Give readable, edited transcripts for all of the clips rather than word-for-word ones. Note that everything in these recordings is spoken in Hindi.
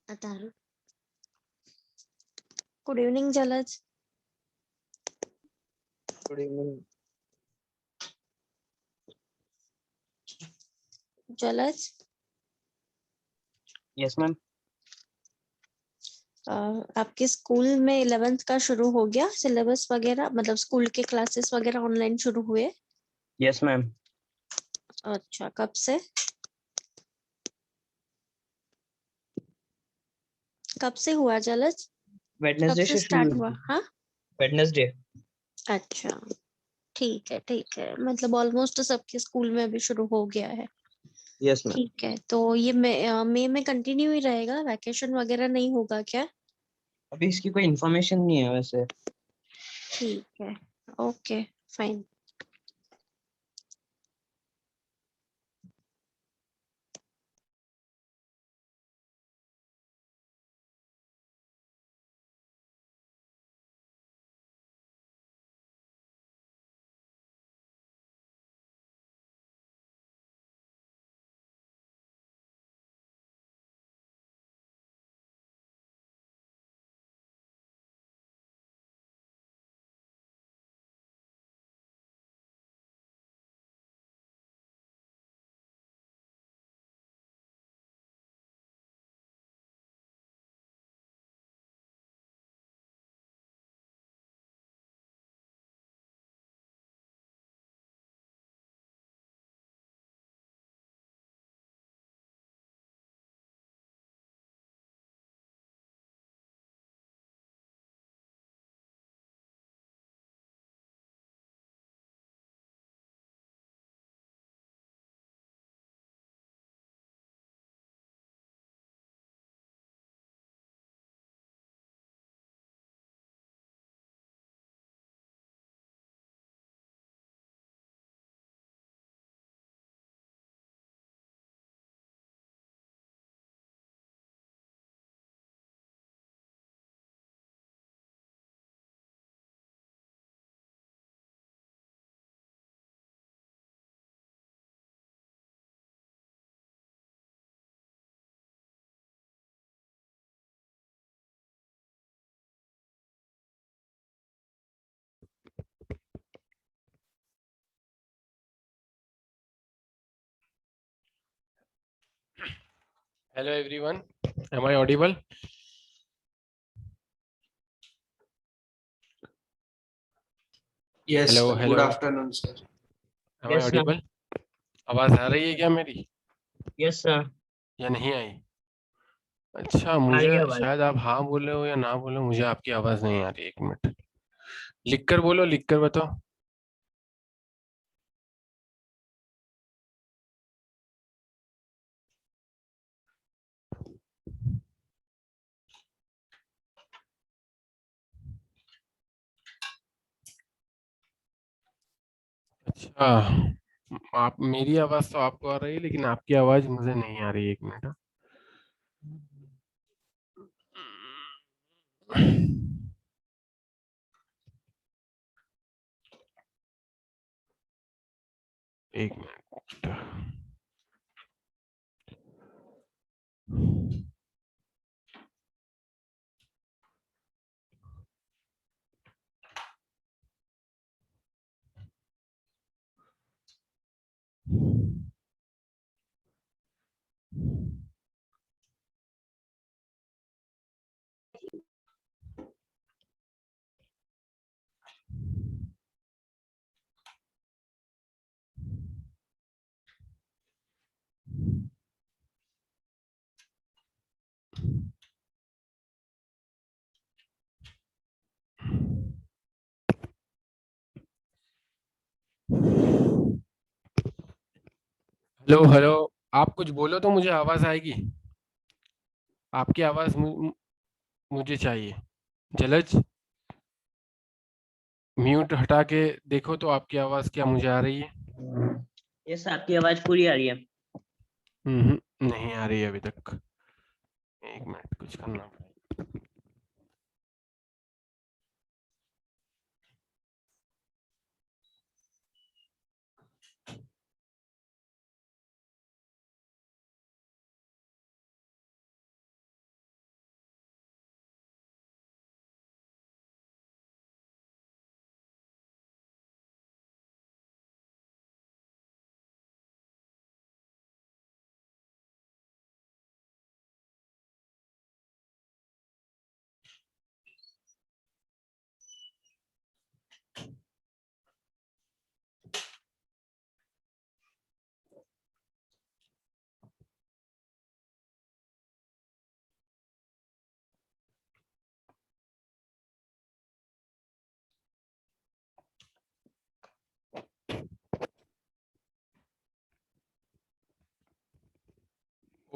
Ataru. Good evening, Jalaj. Good evening. Jalaj, Yes, ma'am. आपके स्कूल में 11th का शुरू हो गया सिलेबस वगैरह, मतलब स्कूल के क्लासेस वगैरह ऑनलाइन शुरू हुए? Yes, ma'am. अच्छा, कब से? कब से हुआ जलज? कब Wednesday से से स्टार्ट शुरू हुआ? हुई। हाँ, Wednesday. अच्छा, ठीक है ठीक है, मतलब ऑलमोस्ट सबके स्कूल में अभी शुरू हो गया है। Yes, ma'am. ठीक है, तो ये मई में कंटिन्यू ही रहेगा, वैकेशन वगैरह नहीं होगा क्या? अभी इसकी कोई इन्फॉर्मेशन नहीं है वैसे। ठीक है, okay fine. Hello everyone, am I audible? Yes, Hello, sir. hello. Good afternoon, sir. Am I Yes, sir. audible? आवाज आ रही है क्या मेरी Yes, sir. या नहीं आई? अच्छा, आ मुझे रही है आवाज। शायद आप हाँ बोले हो या ना बोले हो, मुझे आपकी आवाज नहीं आ रही। एक मिनट, लिख कर बोलो, लिख कर बताओ। अच्छा, आप मेरी आवाज तो आपको आ रही है लेकिन आपकी आवाज मुझे नहीं आ रही। एक मिनट, एक मिनट। हेलो हेलो, आप कुछ बोलो तो मुझे आवाज आएगी। आपकी आवाज मुझे चाहिए। जलज, म्यूट हटा के देखो तो आपकी आवाज क्या मुझे आ रही है? Yes, आपकी आवाज पूरी आ रही है। नहीं आ रही है अभी तक। एक मिनट, कुछ करना पड़ेगा।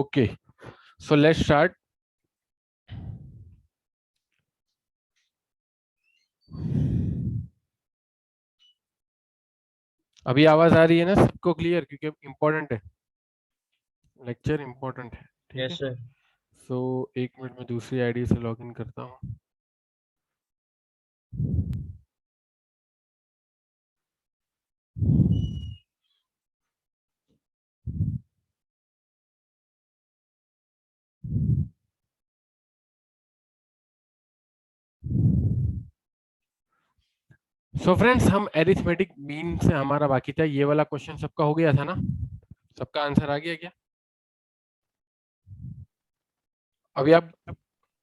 Okay, so let's start. अभी आवाज आ रही है ना सबको क्लियर? क्योंकि इम्पोर्टेंट है, लेक्चर इम्पोर्टेंट है, ठीक यस है? सर। सो एक मिनट में दूसरी आईडी से लॉगिन करता हूँ। सो फ्रेंड्स, हम एरिथमेटिक मीन से हमारा बाकी था, ये वाला क्वेश्चन सबका हो गया था ना? सबका आंसर आ गया क्या? अभी आप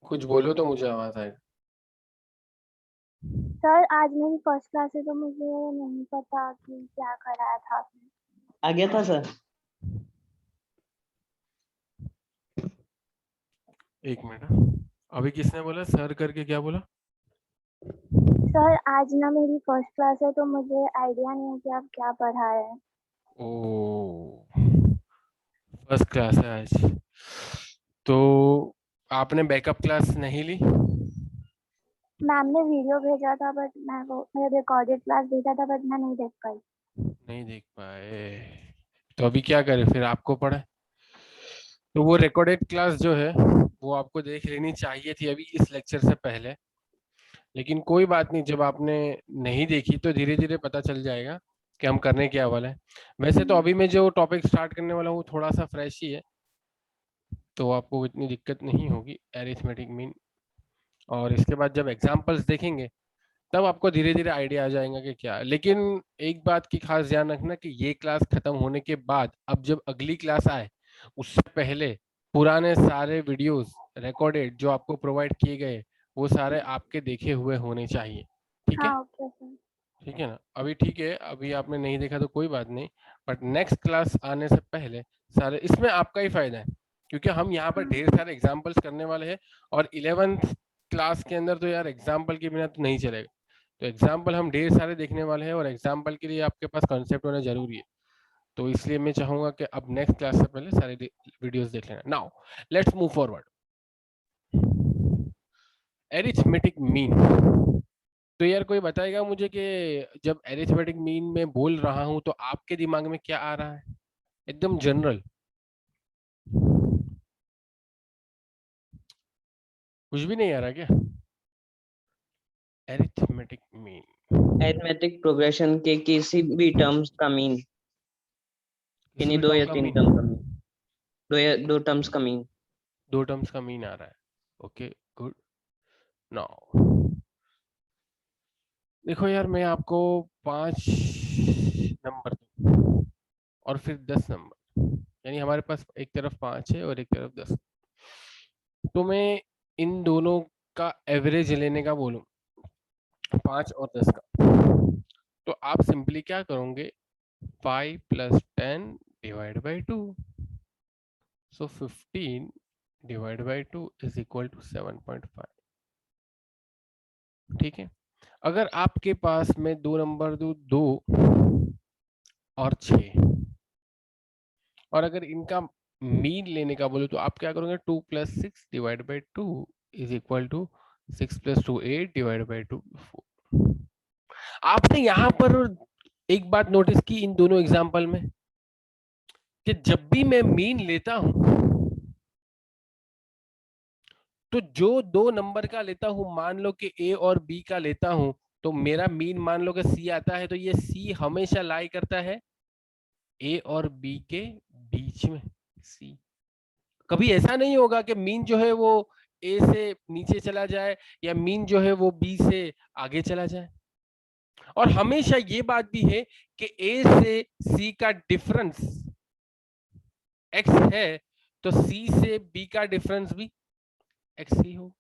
कुछ बोलो तो मुझे आवाज आएगा। सर आज मेरी फर्स्ट क्लास है तो मुझे नहीं पता कि क्या कराया था आपने। आ गया था सर। एक मिनट हाँ। अभी किसने बोला सर करके, क्या बोला? सर आज ना मेरी फर्स्ट क्लास है तो मुझे आइडिया नहीं है कि आप क्या पढ़ा रहे हैं। ओ, फर्स्ट क्लास है आज, तो आपने बैकअप क्लास नहीं ली? मैम ने वीडियो भेजा था बट मैं रिकॉर्डेड क्लास भेजा था बट मैं नहीं देख पाई। नहीं देख पाए, तो अभी क्या करें फिर? आपको पढ़े तो वो रिकॉर्डेड क्लास जो है वो आपको देख लेनी चाहिए थी अभी इस लेक्चर से पहले, लेकिन कोई बात नहीं, जब आपने नहीं देखी तो धीरे धीरे पता चल जाएगा कि हम करने क्या वाले हैं। वैसे तो अभी मैं जो टॉपिक स्टार्ट करने वाला हूँ थोड़ा सा फ्रेश ही है, तो आपको इतनी दिक्कत नहीं होगी एरिथमेटिक मीन, और इसके बाद जब एग्जाम्पल्स देखेंगे तब आपको धीरे धीरे आइडिया आ जाएगा कि क्या है। लेकिन एक बात की खास ध्यान रखना कि ये क्लास खत्म होने के बाद अब जब अगली क्लास आए उससे पहले पुराने सारे वीडियोस रिकॉर्डेड जो आपको प्रोवाइड किए गए वो सारे आपके देखे हुए होने चाहिए, ठीक है? हाँ ओके सर। ठीक है ना? अभी ठीक है, अभी आपने नहीं देखा तो कोई बात नहीं, बट नेक्स्ट क्लास आने से पहले सारे, इसमें आपका ही फायदा है क्योंकि हम यहाँ पर ढेर सारे एग्जाम्पल्स करने वाले हैं, और 11th क्लास के अंदर तो यार एग्जाम्पल के बिना तो नहीं चलेगा, तो एग्जाम्पल हम ढेर सारे देखने वाले हैं, और एग्जाम्पल के लिए आपके पास कॉन्सेप्ट होना जरूरी है, तो इसलिए मैं चाहूंगा कि अब नेक्स्ट क्लास से पहले सारे वीडियोस देख लेना। Now let's move forward. Arithmetic mean, तो यार कोई बताएगा मुझे कि जब एरिथमेटिक मीन में बोल रहा हूं तो आपके दिमाग में क्या आ रहा है, एकदम जनरल? कुछ भी नहीं आ रहा क्या? एरिथमेटिक मीन, अरिथमेटिक प्रोग्रेशन के किसी भी टर्म्स का मीन, किन्हीं इसमें दो टर्म या का तीन मीन, टर्म का मीन, दो टर्म्स का मीन। दो टर्म्स का मीन आ रहा है। Okay good. नाउ देखो यार, मैं आपको 5 नंबर दूं और फिर 10 नंबर, यानी हमारे पास एक तरफ 5 है और एक तरफ 10, तो मैं इन दोनों का एवरेज लेने का बोलूं, 5 और 10 का, तो आप सिंपली क्या करोगे, 5 + 10 divide by 2, so 15 divide by 2 is equal to 7.5, ठीक है? अगर आपके पास मैं 2 नंबर दूं, 2 और 6, और अगर इनका मीन लेने का बोलो तो आप क्या करोगे, 2 + 6 divide by 2 is equal to 6 + 2 8 divide by 2 4। आपने यहाँ पर एक बात नोटिस की इन दोनों एग्जाम्पल में कि जब भी मैं मीन लेता हूं तो जो 2 नंबर का लेता हूं, मान लो कि ए और बी का लेता हूं, तो मेरा मीन मान लो कि सी आता है, तो ये सी हमेशा लाई करता है ए और बी के बीच में। सी कभी ऐसा नहीं होगा कि मीन जो है वो ए से नीचे चला जाए या मीन जो है वो बी से आगे चला जाए, और हमेशा ये बात भी है कि ए से सी का डिफरेंस एक्स है तो सी से बी का डिफरेंस भी एक्स ही हो।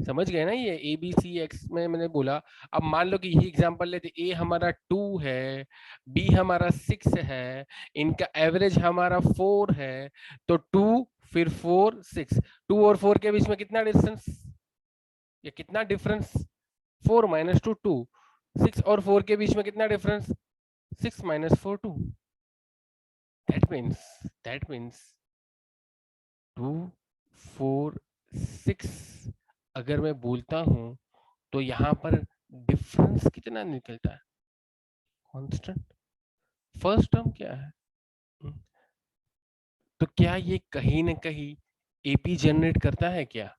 समझ गए ना? ये ए बी सी एक्स में मैंने बोला। अब मान लो कि यही एग्जांपल लेते, ए हमारा 2 है, बी हमारा 6 है, इनका एवरेज हमारा 4 है, तो 2 फिर 4 6, 2 और 4 के बीच में कितना डिस्टेंस या कितना डिफरेंस, 4 - 2 2, 6 और 4 के बीच में कितना डिफरेंस, 6 - 4 2। दैट मीन्स 2 4 6 अगर मैं बोलता हूं तो यहाँ पर डिफरेंस कितना निकलता है? कांस्टेंट। फर्स्ट टर्म क्या है? तो क्या ये कहीं ना कहीं एपी जनरेट करता है क्या?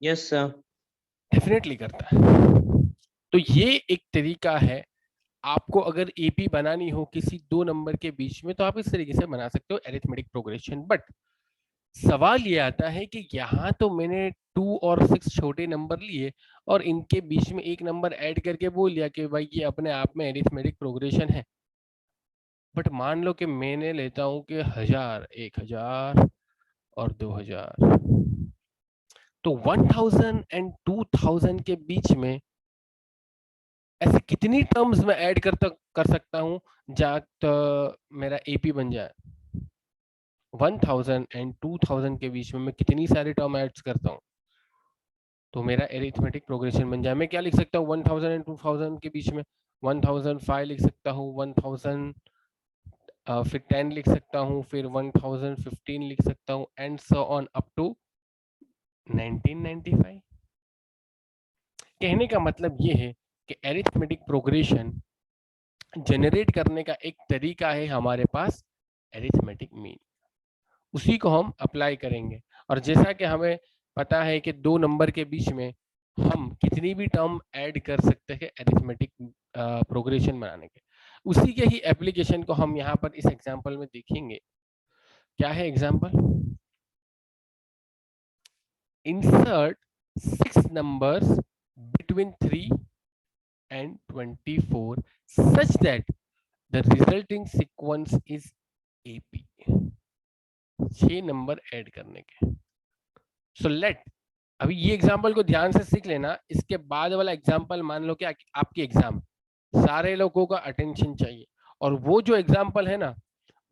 Yes, sir. डेफिनेटली करता है। तो ये एक तरीका है, आपको अगर एपी बनानी हो किसी दो नंबर के बीच में तो आप इस तरीके से बना सकते हो अरिथमेटिक प्रोग्रेशन। बट सवाल ये आता है कि यहाँ तो मैंने 2 और 6 छोटे नंबर लिए और इनके बीच में एक नंबर ऐड करके बोल दिया कि भाई ये अपने आप में अरिथमेटिक प्रोग्रेशन है। बट मान लो कि मैंने लेता हूं कि 1000, 1000 और 2000, तो 1000 एंड 2000 के बीच में ऐसे कितनी टर्म्स में ऐड कर सकता हूं जहाँ तो मेरा एपी बन जाए? 1000 एंड 2000 के बीच में मैं कितनी सारी टर्म ऐड करता हूं तो मेरा एरिथमेटिक प्रोग्रेशन बन जाए? मैं क्या लिख सकता हूँ 1000 एंड 2000 के बीच में? 1005 लिख सकता हूँ, 1000 फिर 10 लिख सकता हूँ, फिर 1015 लिख सकता हूँ, and so on up to 1995। कहने का मतलब ये है कि एरिथमेटिक प्रोग्रेशन जनरेट करने का एक तरीका है हमारे पास, एरिथमेटिक मीन। उसी को हम अप्लाई करेंगे। और जैसा कि हमें पता है कि दो नंबर के बीच में हम कितनी भी टर्म ऐड कर सकते हैं एरिथमेटिक प्रोग्रेशन बनाने के, उसी के ही एप्लीकेशन को हम यहाँ पर इस एग्जांपल में देखेंगे। क्या है example? Insert 6 numbers between 3 and 24 such that the resulting sequence is AP। 6 number add करने के। सो लेट, अभी ये एग्जांपल को ध्यान से सीख लेना। इसके बाद वाला एग्जांपल मान लो कि आपकी एग्जाम, सारे लोगों का अटेंशन चाहिए। और वो जो एग्जांपल है ना,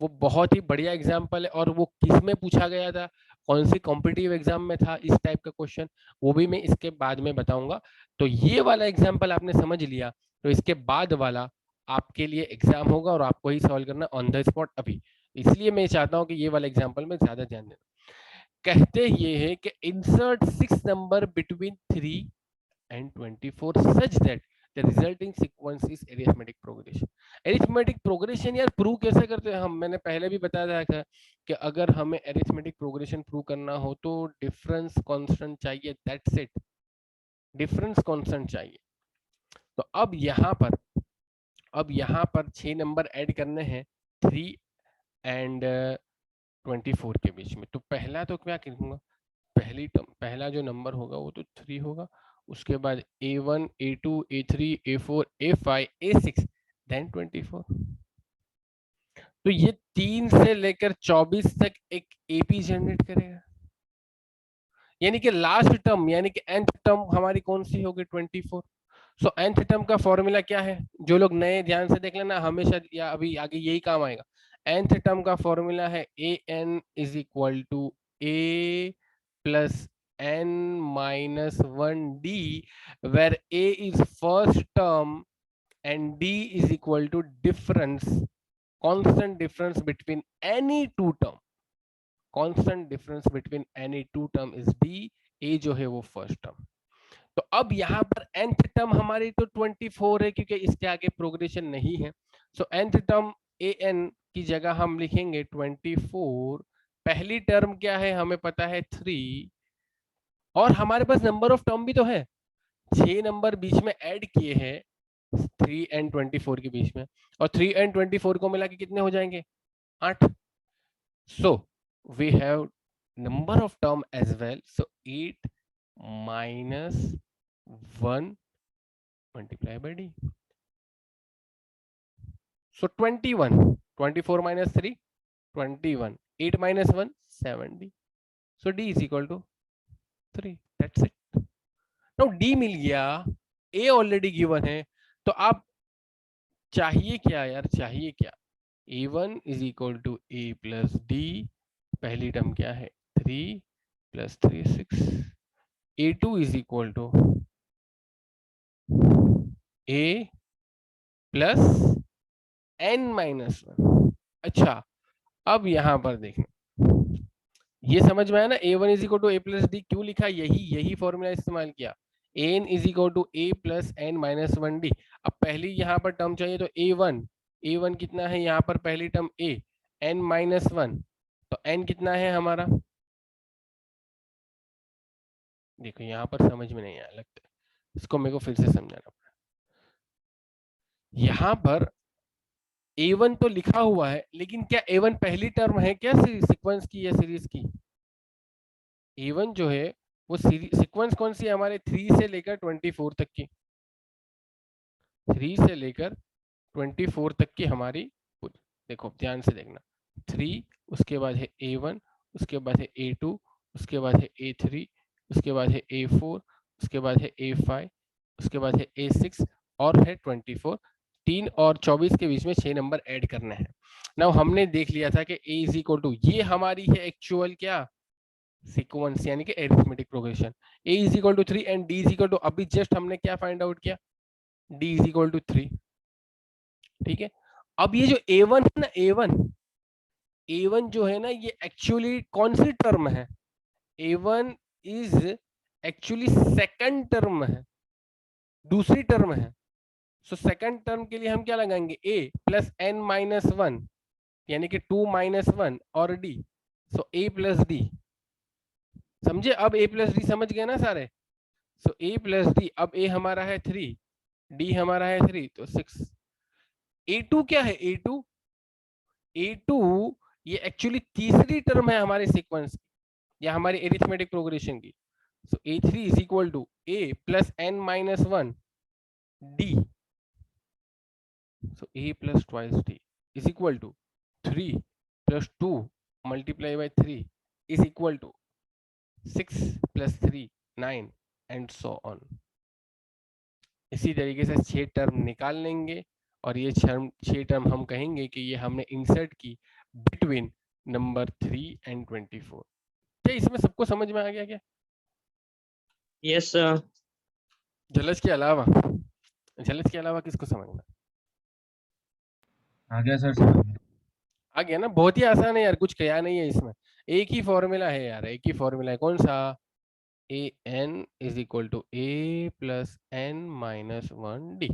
वो बहुत ही बढ़िया एग्जांपल है। और वो किस में पूछा गया था, कौन सी कॉम्पिटिटिव एग्जाम में था इस टाइप का क्वेश्चन, वो भी मैं इसके बाद में बताऊंगा। तो ये वाला एग्जांपल आपने समझ लिया, तो इसके बाद वाला आपके लिए एग्जाम होगा और आपको ही सॉल्व करना ऑन द स्पॉट अभी। इसलिए मैं चाहता हूं कि ये वाला एग्जांपल में ज्यादा ध्यान देना। कहते ये है कि insert 6 number between 3 and 24 such that the resulting sequence is arithmetic progression। arithmetic progression यार प्रूव कैसे करते हैं हम? मैंने पहले भी बताया था कि अगर हमें arithmetic progression प्रूव करना हो तो डिफरेंस कांस्टेंट चाहिए, दैट्स इट, डिफरेंस कांस्टेंट चाहिए। तो अब यहाँ पर 6 नंबर ऐड करने हैं 3 एंड 24 के बीच में। तो पहला तो क्या करूंगा, पहला जो नंबर होगा वो तो 3 होगा, उसके बाद A1, A2, A3, A4, A5, A6, then 24। तो ये 3 से लेकर 24 तक एक एपी जनरेट करेगा। यानी कि लास्ट टर्म यानी कि nth टर्म हमारी कौन सी होगी? 24। सो nth टर्म का फॉर्मूला क्या है? जो लोग नए ध्यान से देख लेना, हमेशा या अभी आगे यही काम आएगा। nth टर्म का फॉर्मूला है an is equal to a plus n minus 1d, where a is first term and d is equal to difference, constant difference between any two term। constant difference between any two term is d, a जो है वो फर्स्ट टर्म। तो अब यहाँ पर nth टर्म हमारी तो 24 है क्योंकि इसके आगे प्रोग्रेशन नहीं है। सो nth टर्म an की जगह हम लिखेंगे 24। पहली टर्म क्या है हमें पता है 3, और हमारे पास नंबर ऑफ टर्म भी तो है, 6 नंबर बीच में ऐड किए हैं 3 एंड 24 के बीच में, और 3 एंड 24 को मिला के कितने हो जाएंगे? 8। So we have number of term as well, so 8 minus 1 multiplied by d, so 21। 24 minus 3 21, 8 minus 1 7d, so d is equal to 3, that's it। now d मिल गया, a ऑलरेडी गिवन है, तो आप चाहिए क्या यार, चाहिए क्या? a1 is equal to a plus d, पहली टर्म क्या है 3 plus 3 6, a2 is equal to a plus n minus 1। अच्छा, अब यहां पर देखना, ये समझ में आया ना, a1 is equal to a plus d क्यों लिखा, यही फॉर्मूला इस्तेमाल किया, an is equal to a plus n minus 1d। अब पहली यहाँ पर टर्म चाहिए तो a1 कितना है यहाँ पर, पहली टर्म a, n माइनस 1, तो n कितना है हमारा, देखो यहाँ पर समझ में नहीं आया लगता है, इसको मेरे को फिर से समझाना पड़ा। यहाँ पर a1 तो लिखा हुआ है, लेकिन क्या a1 पहली टर्म है क्या सीक्वेंस की या सीरीज की, a1 जो है वो सीक्वेंस कौन सी है हमारे, 3 से लेकर 24 तक की, 3 से लेकर 24 तक की हमारी, देखो ध्यान से देखना, 3, उसके बाद है a1, उसके बाद है a2, उसके बाद है a3, उसके बाद है a4, उसके बाद है a5, उसके बाद है a6 और है 24। 3 और 24 के बीच में 6 नंबर ऐड करने हैं। नाउ हमने देख लिया था कि a इज इक्वल टू, ये हमारी है एक्चुअल क्या सीक्वेंस, यानी कि arithmetic progression, a is equal to 3 and d is equal to, अभी जस्ट हमने क्या फाइंड आउट किया, d इज इक्वल टू 3। ठीक है, अब ये जो a1 है ना, a1 जो है ना, ये एक्चुअली कौन सी टर्म है, a1 is actually second term है, दूसरी टर्म है। सो सेकंड टर्म के लिए हम क्या लगाएंगे, a प्लस n माइनस 1, यानी कि 2 माइनस 1 और d, so a plus D, समझे, अब a प्लस डी समझ गए ना सारे, सो a प्लस डी, अब a हमारा है 3, d हमारा है 3, तो 6। a2 क्या है, a2 ये एक्चुअली तीसरी टर्म है हमारे सीक्वेंस की या हमारी एरिथमेटिक प्रोग्रेशन की। So a3 is equal to a plus n minus 1 d, so a plus twice d is equal to 3 plus 2 multiply by 3 is equal to 6 plus 3 9 and so on। इसी तरीके से 6 टर्म निकाल लेंगे और ये 6 टर्म हम कहेंगे कि ये हमने इंसर्ट की बिटवीन नंबर 3 एंड 24। क्या इसमें सबको समझ में आ गया क्या? Yes, sir. जलज के अलावा किसको समझना आ गया सर, समझ में। आ गया ना, बहुत ही आसान है यार, कुछ किया नहीं है इसमें, एक ही फॉर्मूला है यार, एक ही फॉर्मूला है, कौन सा, A N is equal to A plus N minus 1 D.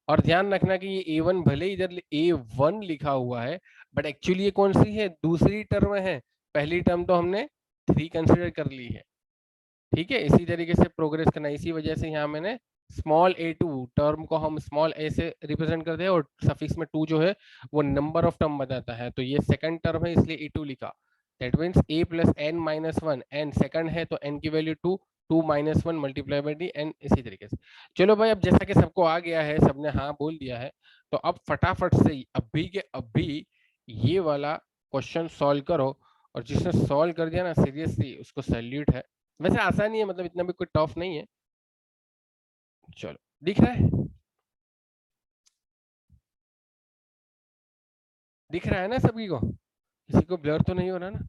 और ध्यान रखना कि ये a1 भले इधर a1 लिखा हुआ है, बट एक्चुअली ये कौन सी है, दूसरी टर्म है, पहली टर्म तो हमने 3 कंसिडर कर ली है। ठीक है, इसी तरीके से प्रोग्रेस करना, इसी वजह से यहाँ मैंने स्मॉल a2 टर्म को हम स्मॉल a से रिप्रेजेंट करते हैं और सफिक्स में 2 जो है वो नंबर ऑफ टर्म बताता है, तो ये सेकंड टर्म है इसलिए a2 लिखा। That means a plus n minus 1, n second है तो n की value 2, 2 minus 1 multiply by d, n इसी तरीके से। चलो भाई, अब जैसा कि सबको आ गया है, सबने हाँ बोल दिया है, तो अब फटाफट से अभी के अभी ये वाला क्वेश्चन सॉल्व करो, और जिसने सॉल्व कर दिया ना, सीरियसली उसको सैल्यूट है। वैसे आसानी है, मतलब इतना भी कोई टफ नहीं है। चलो, दिख रहा है, दिख रहा है ना सभी को, किसी को ब्लर तो नहीं हो रहा ना।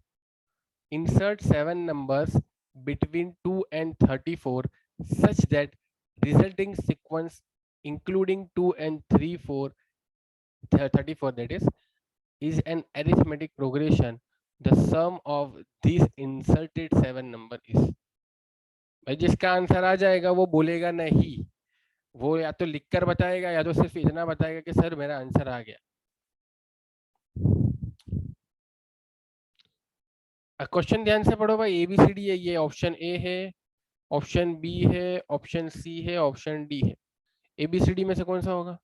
Insert 7 numbers between 2 and 34 such that resulting sequence including 2 and 34 that is an arithmetic progression. The sum of these inserted 7 number is, भाई जिसका आंसर आ जाएगा वो बोलेगा नहीं, वो या तो लिखकर बताएगा या तो सिर्फ इतना बताएगा कि सर मेरा आंसर आ गया। क्वेश्चन ध्यान से पढ़ो भाई, ABCD है, ये ऑप्शन ए है, ऑप्शन बी है, ऑप्शन सी है, ऑप्शन डी है। ABCD में से कौन सा होगा?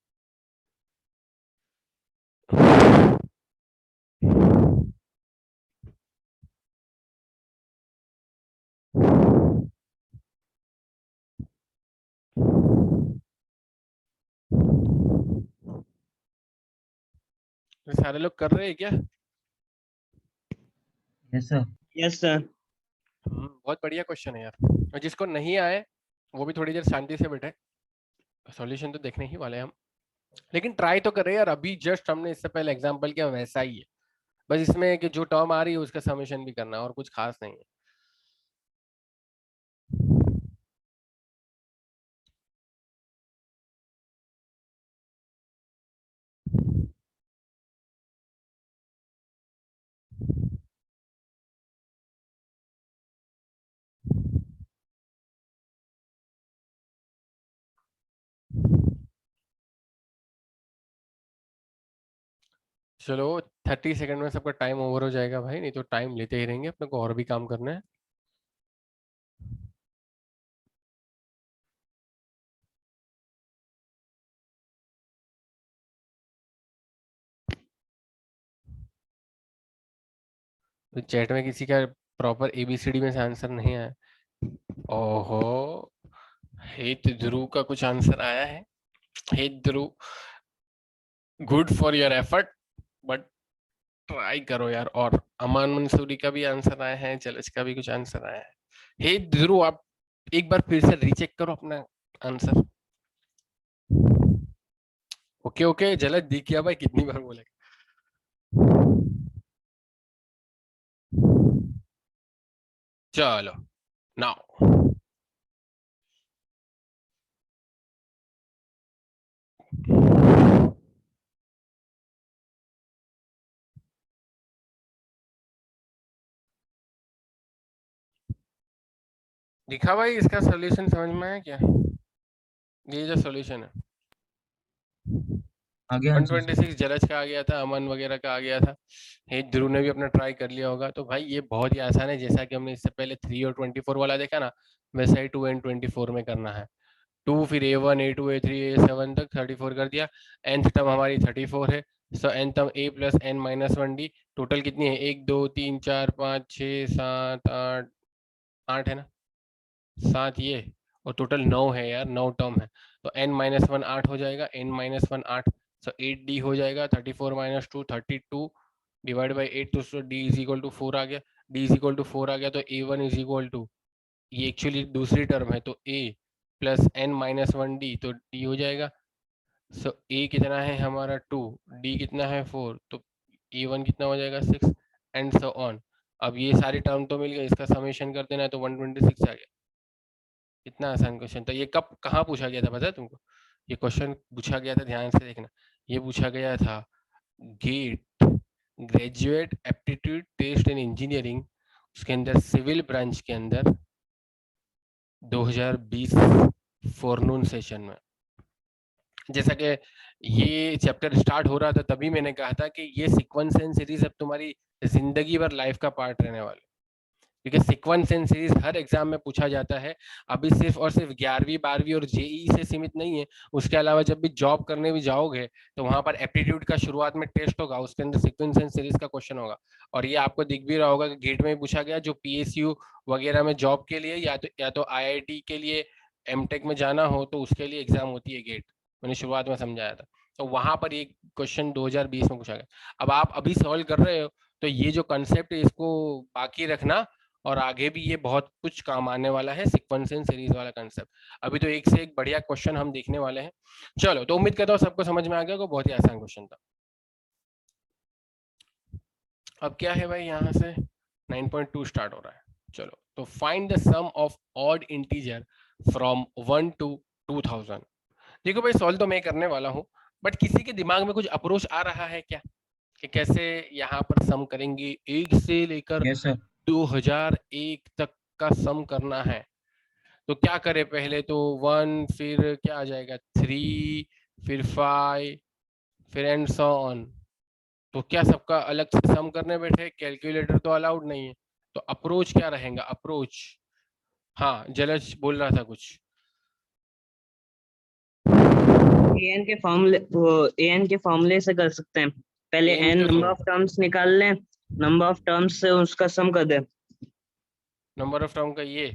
सारे लोग कर रहे हैं क्या? Yes sir. Yes, sir. बहुत बढ़िया क्वेश्चन है यार, और जिसको नहीं आए वो भी थोड़ी देर शांति से बैठे, सॉल्यूशन तो देखने ही वाले हैं हम, लेकिन ट्राई तो कर रहे हैं यार। अभी जस्ट हमने इससे पहले एग्जांपल किया, वैसा ही है, बस इसमें कि जो टर्म आ रही है उसका समेशन भी करना है, और कुछ खास नहीं है। चलो 30 सेकंड में सबका टाइम ओवर हो जाएगा भाई, नहीं तो टाइम लेते ही रहेंगे, अपने को और भी काम करना है। तो चैट में किसी का प्रॉपर ABCD में से आंसर नहीं आया? ओहो, हेत ध्रुव का कुछ आंसर आया है। Het Dhruv, good for your effort, but try करो यार। और अमान मंसूरी का भी आंसर आया है, जलज का भी कुछ आंसर आया है। हेत ध्रुव, आप एक बार फिर से रीचेक करो अपना आंसर। ओके ओके, जलज देखिए भाई कितनी बार बोलेगा। चलो नाउ दिखा भाई, इसका सॉल्यूशन समझ में आया क्या? ये जो सॉल्यूशन है आ गया आंसर सर। 126 जलज का आ गया था, अमन वगैरह का आ गया था, हे ध्रुव ने भी अपना ट्राई कर लिया होगा। तो भाई ये बहुत ही आसान है, जैसा कि हमने इससे पहले 3 और 24 वाला देखा ना, वैसा ही 2 and 24 में करना है। 2 फिर A1 A2 A3 A7 तक 34 कर दिया। nth टर्म हमारी 34 है, सो n term a plus n minus 1d। Total कितनी है? 1 2 3 4 5 6 7 8 8 है ना, 7 ये, और टोटल 9 है यार, 9 टर्म है। तो n माइनस 1 8 हो जाएगा, n माइनस 1 8, सो 8d हो जाएगा। 34 माइनस 2 32 डिवाइड बाई 8, तो d इज इक्वल टू 4 आ गया। d इज इक्वल टू 4 आ गया तो a1 इज इक्वल टू, ये एक्चुअली दूसरी टर्म है, तो a plus n minus 1d, तो d हो जाएगा। सो a कितना है हमारा 2, d कितना है 4, तो a1 कितना हो जाएगा 6, एंड सो ऑन। अब ये सारी टर्म तो मिल गई, इसका समेशन कर देना है तो 126 आ गया। इतना आसान क्वेश्चन था ये। कब कहाँ पूछा गया था पता है तुमको? ये क्वेश्चन पूछा गया था, ध्यान से देखना, ये पूछा गया था GATE graduate aptitude test in engineering, उसके अंदर सिविल ब्रांच के अंदर 2020 फोरनून सेशन में। जैसा कि ये चैप्टर स्टार्ट हो रहा था तभी मैंने कहा था कि ये सीक्वेंस एंड सीरीज अब तुम्हारी जिंदगी भर लाइफ का पार्ट रहने वाला, क्योंकि sequence and series her exam में पूछा जाता है। अभी सिर्फ और सिर्फ 11वीं 12वीं और जेई से सीमित नहीं है, उसके अलावा जब भी जॉब करने भी जाओगे तो वहां पर एप्टीट्यूड का शुरुआत में टेस्ट होगा, उसके अंदर सीक्वेंस एंड सीरीज का क्वेश्चन होगा। और ये आपको दिख भी रहा होगा कि गेट में पूछा गया, जो PSU वगैरह में जॉब के लिए या तो IIT के लिए एमटेक में जाना हो तो उसके लिए एग्जाम होती है गेट, मैंने शुरुआत में समझाया था। तो वहां पर एक क्वेश्चन 2020 में पूछा गया। अब आप अभी सॉल्व कर रहे हो तो ये जो कंसेप्ट है इसको बाकी रखना, और आगे भी ये बहुत कुछ काम आने वाला है, सीक्वेंस एंड सीरीज वाला कंसेप्ट। अभी तो एक से एक बढ़िया क्वेश्चन हम देखने वाले हैं। चलो, तो उम्मीद करता हूँ सबको समझ में आ गया, बहुत ही आसान क्वेश्चन था। अब क्या है भाई, यहाँ से 9.2 स्टार्ट हो रहा है। चलो, तो find the sum of odd integer from 1 to 2000। देखो भाई, सॉल्व तो मैं करने वाला हूँ, बट किसी के दिमाग में कुछ अप्रोच आ रहा है क्या कि कैसे यहाँ पर सम करेंगे? 1 से लेकर यस सर। 2001 तक का सम करना है, तो क्या करें? पहले तो 1, फिर क्या आ जाएगा 3, फिर 5, फिर एंड सो ऑन। तो क्या सबका अलग से सम करने बैठे? कैलकुलेटर तो अलाउड नहीं है। तो अप्रोच क्या रहेगा? अप्रोच, हाँ जलज बोल रहा था कुछ। an के फॉर्मूले से कर सकते हैं। पहले an n के नंबर ऑफ टर्म्स निकाल लें, नंबर ऑफ टर्म्स से उसका सम कर दें। नंबर ऑफ टर्म का ये,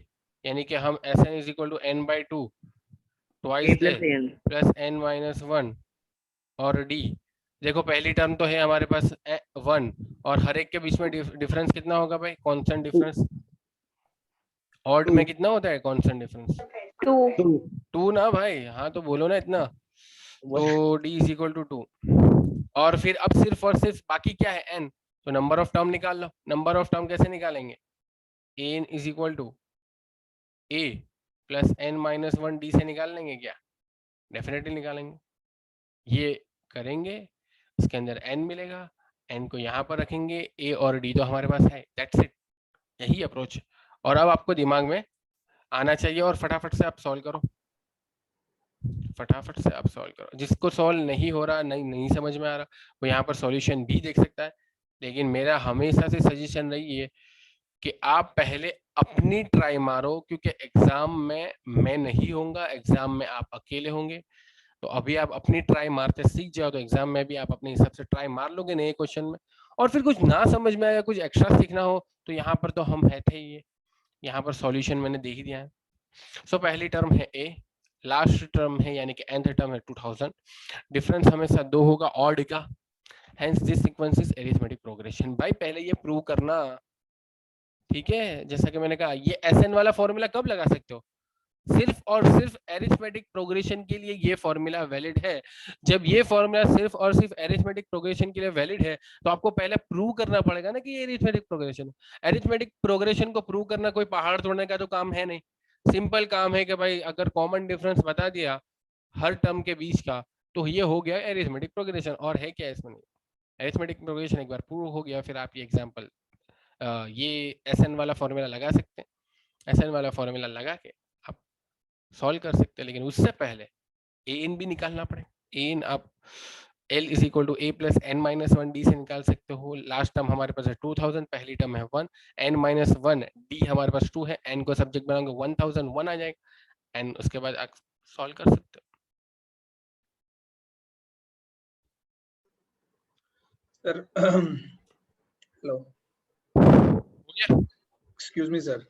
यानी कि हम Sn is equal to n/2 twice a a plus an plus n minus 1 और d। देखो पहली टर्म तो है हमारे पास 1, और हर एक के बीच में डिफरेंस कितना होगा भाई? Constant difference. ऑड में कितना होता है कांस्टेंट डिफरेंस? 2। 2 ना भाई, हाँ तो बोलो ना इतना। तो d इज इक्वल टू 2, और फिर अब सिर्फ और सिर्फ बाकी क्या है? n। तो नंबर ऑफ टर्म निकाल लो। नंबर ऑफ टर्म कैसे निकालेंगे? n is equal to a plus n minus 1 d से निकाल लेंगे क्या? डेफिनेटली निकालेंगे। ये करेंगे, इसके अंदर n मिलेगा, n को यहाँ पर रखेंगे, a और d तो हमारे पास है, दैट्स इट। यही अप्रोच है, और अब आपको दिमाग में आना चाहिए, और फटाफट से आप सॉल्व करो। फटाफट से आप सॉल्व करो। जिसको सॉल्व नहीं हो रहा, नहीं समझ में आ रहा, वो यहाँ पर सॉल्यूशन भी देख सकता है। लेकिन मेरा हमेशा से सजेशन रही है कि आप पहले अपनी ट्राई मारो, क्योंकि एग्जाम में मैं नहीं होऊंगा, एग्जाम में आप अकेले होंगे। तो अभी आप अपनी ट्राई मारते सीख जाओ, तो एग्जाम में भी आप अपने हिसाब से ट्राई मार लोगे नए क्वेश्चन में। और फिर कुछ ना समझ में आया, कुछ एक्स्ट्रा सीखना हो, तो यहाँ पर तो हम है थे ही, यहाँ पर सॉल्यूशन मैंने देख ही दिया है। सो पहली टर्म है ए, लास्ट टर्म है यानी कि nth टर्म है 2000। डिफरेंस हमेशा 2 होगा ऑड का, hence this sequence is arithmetic progression. भाई पहले ये प्रूव करना, ठीक है। जैसा कि मैंने कहा, ये SN वाला फॉर्मूला कब लगा सकते हो? सिर्फ और सिर्फ अरिथमेटिक प्रोग्रेशन के लिए ये फॉर्मूला वैलिड है। जब ये फॉर्मूला सिर्फ और सिर्फ अरिथमेटिक प्रोग्रेशन के लिए वैलिड है, तो आपको पहले प्रूव करना पड़ेगा ना कि ये अरिथमेटिक प्रोग्रेशन है। अरिथमेटिक प्रोग्रेशन को प्रूव करना कोई पहाड़ तोड़ने का तो काम है नहीं। सिंपल काम है कि भाई अगर कॉमन डिफरेंस बता दिया हर टर्म के बीच का, तो ये हो गया अरिथमेटिक प्रोग्रेशन। और है क्या इसमें? अरिथमेटिक प्रोग्रेशन एक बार प्रूव हो गया, फिर आप ये एग्जांपल ये SN वाला फॉर्मूला लगा सकते हैं। SN वाला फॉर्मूला लगा के आप सॉल्व कर सकते हैं। लेकिन उससे पहले an भी निकालना पड़ेगा। an आप L is equal to a plus n-1 d से निकाल सकते हो। लास्ट टर्म हमारे पास है 2000, पहली टर्म है 1, n-1 d हमारे पास 2 है, n को सब्जेक्ट बनाओगे 1001 आ जाएगा, n उसके बाद आप सॉल्व कर सकते हो। Sir hello, excuse me sir.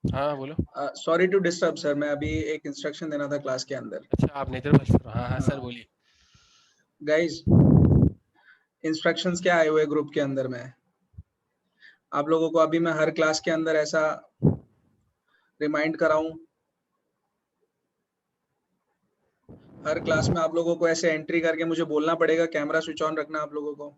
हाँ बोलो। सॉरी टू डिस्टर्ब सर, मैं अभी एक इंस्ट्रक्शन देना था क्लास के अंदर। अच्छा आप नेत्रवंश, हाँ सर बोलिए। गाइस, इंस्ट्रक्शंस क्या आए हुए ग्रुप के अंदर में? आप लोगों को अभी मैं हर क्लास के अंदर ऐसा रिमाइंड कराऊं, हर क्लास में आप लोगों को ऐसे एंट्री करके मुझे बोलना पड़ेगा कैमरा स्विच ऑन रखना आप लोगों को?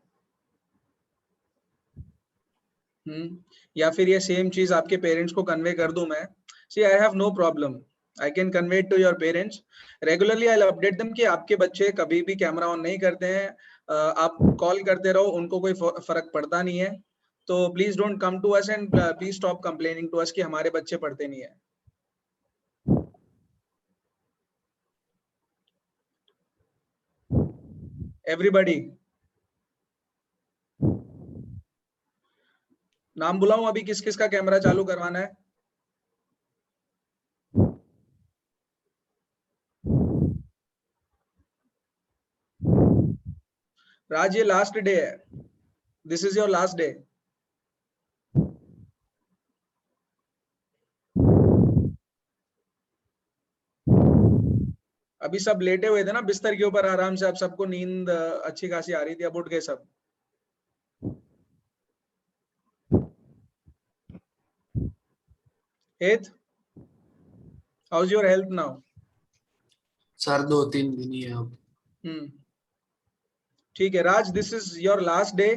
या फिर ये सेम चीज आपके पेरेंट्स को कन्वे कर दूं मैं? See I have no problem, I can convey to your parents regularly. I will update them कि आपके बच्चे कभी भी कैमरा ऑन नहीं करते हैं, आप कॉल करते रहो, उनको कोई फर्क पड़ता नहीं है। तो please don't come to us and please stop complaining to us कि हमारे बच्चे पढ़ते नहीं है। एवरीबॉडी, नाम बुलाऊं अभी किस किस का कैमरा चालू करवाना है? राज, ये लास्ट डे है, this is your last day. अभी सब लेटे हुए थे ना बिस्तर के ऊपर आराम से, अब सबको नींद अच्छी खासी आ रही थी, अब उठ गए सब। Het, how is your health now? Sir 2-3 दिन ही है अब। ठीक है Raj, this is your last day.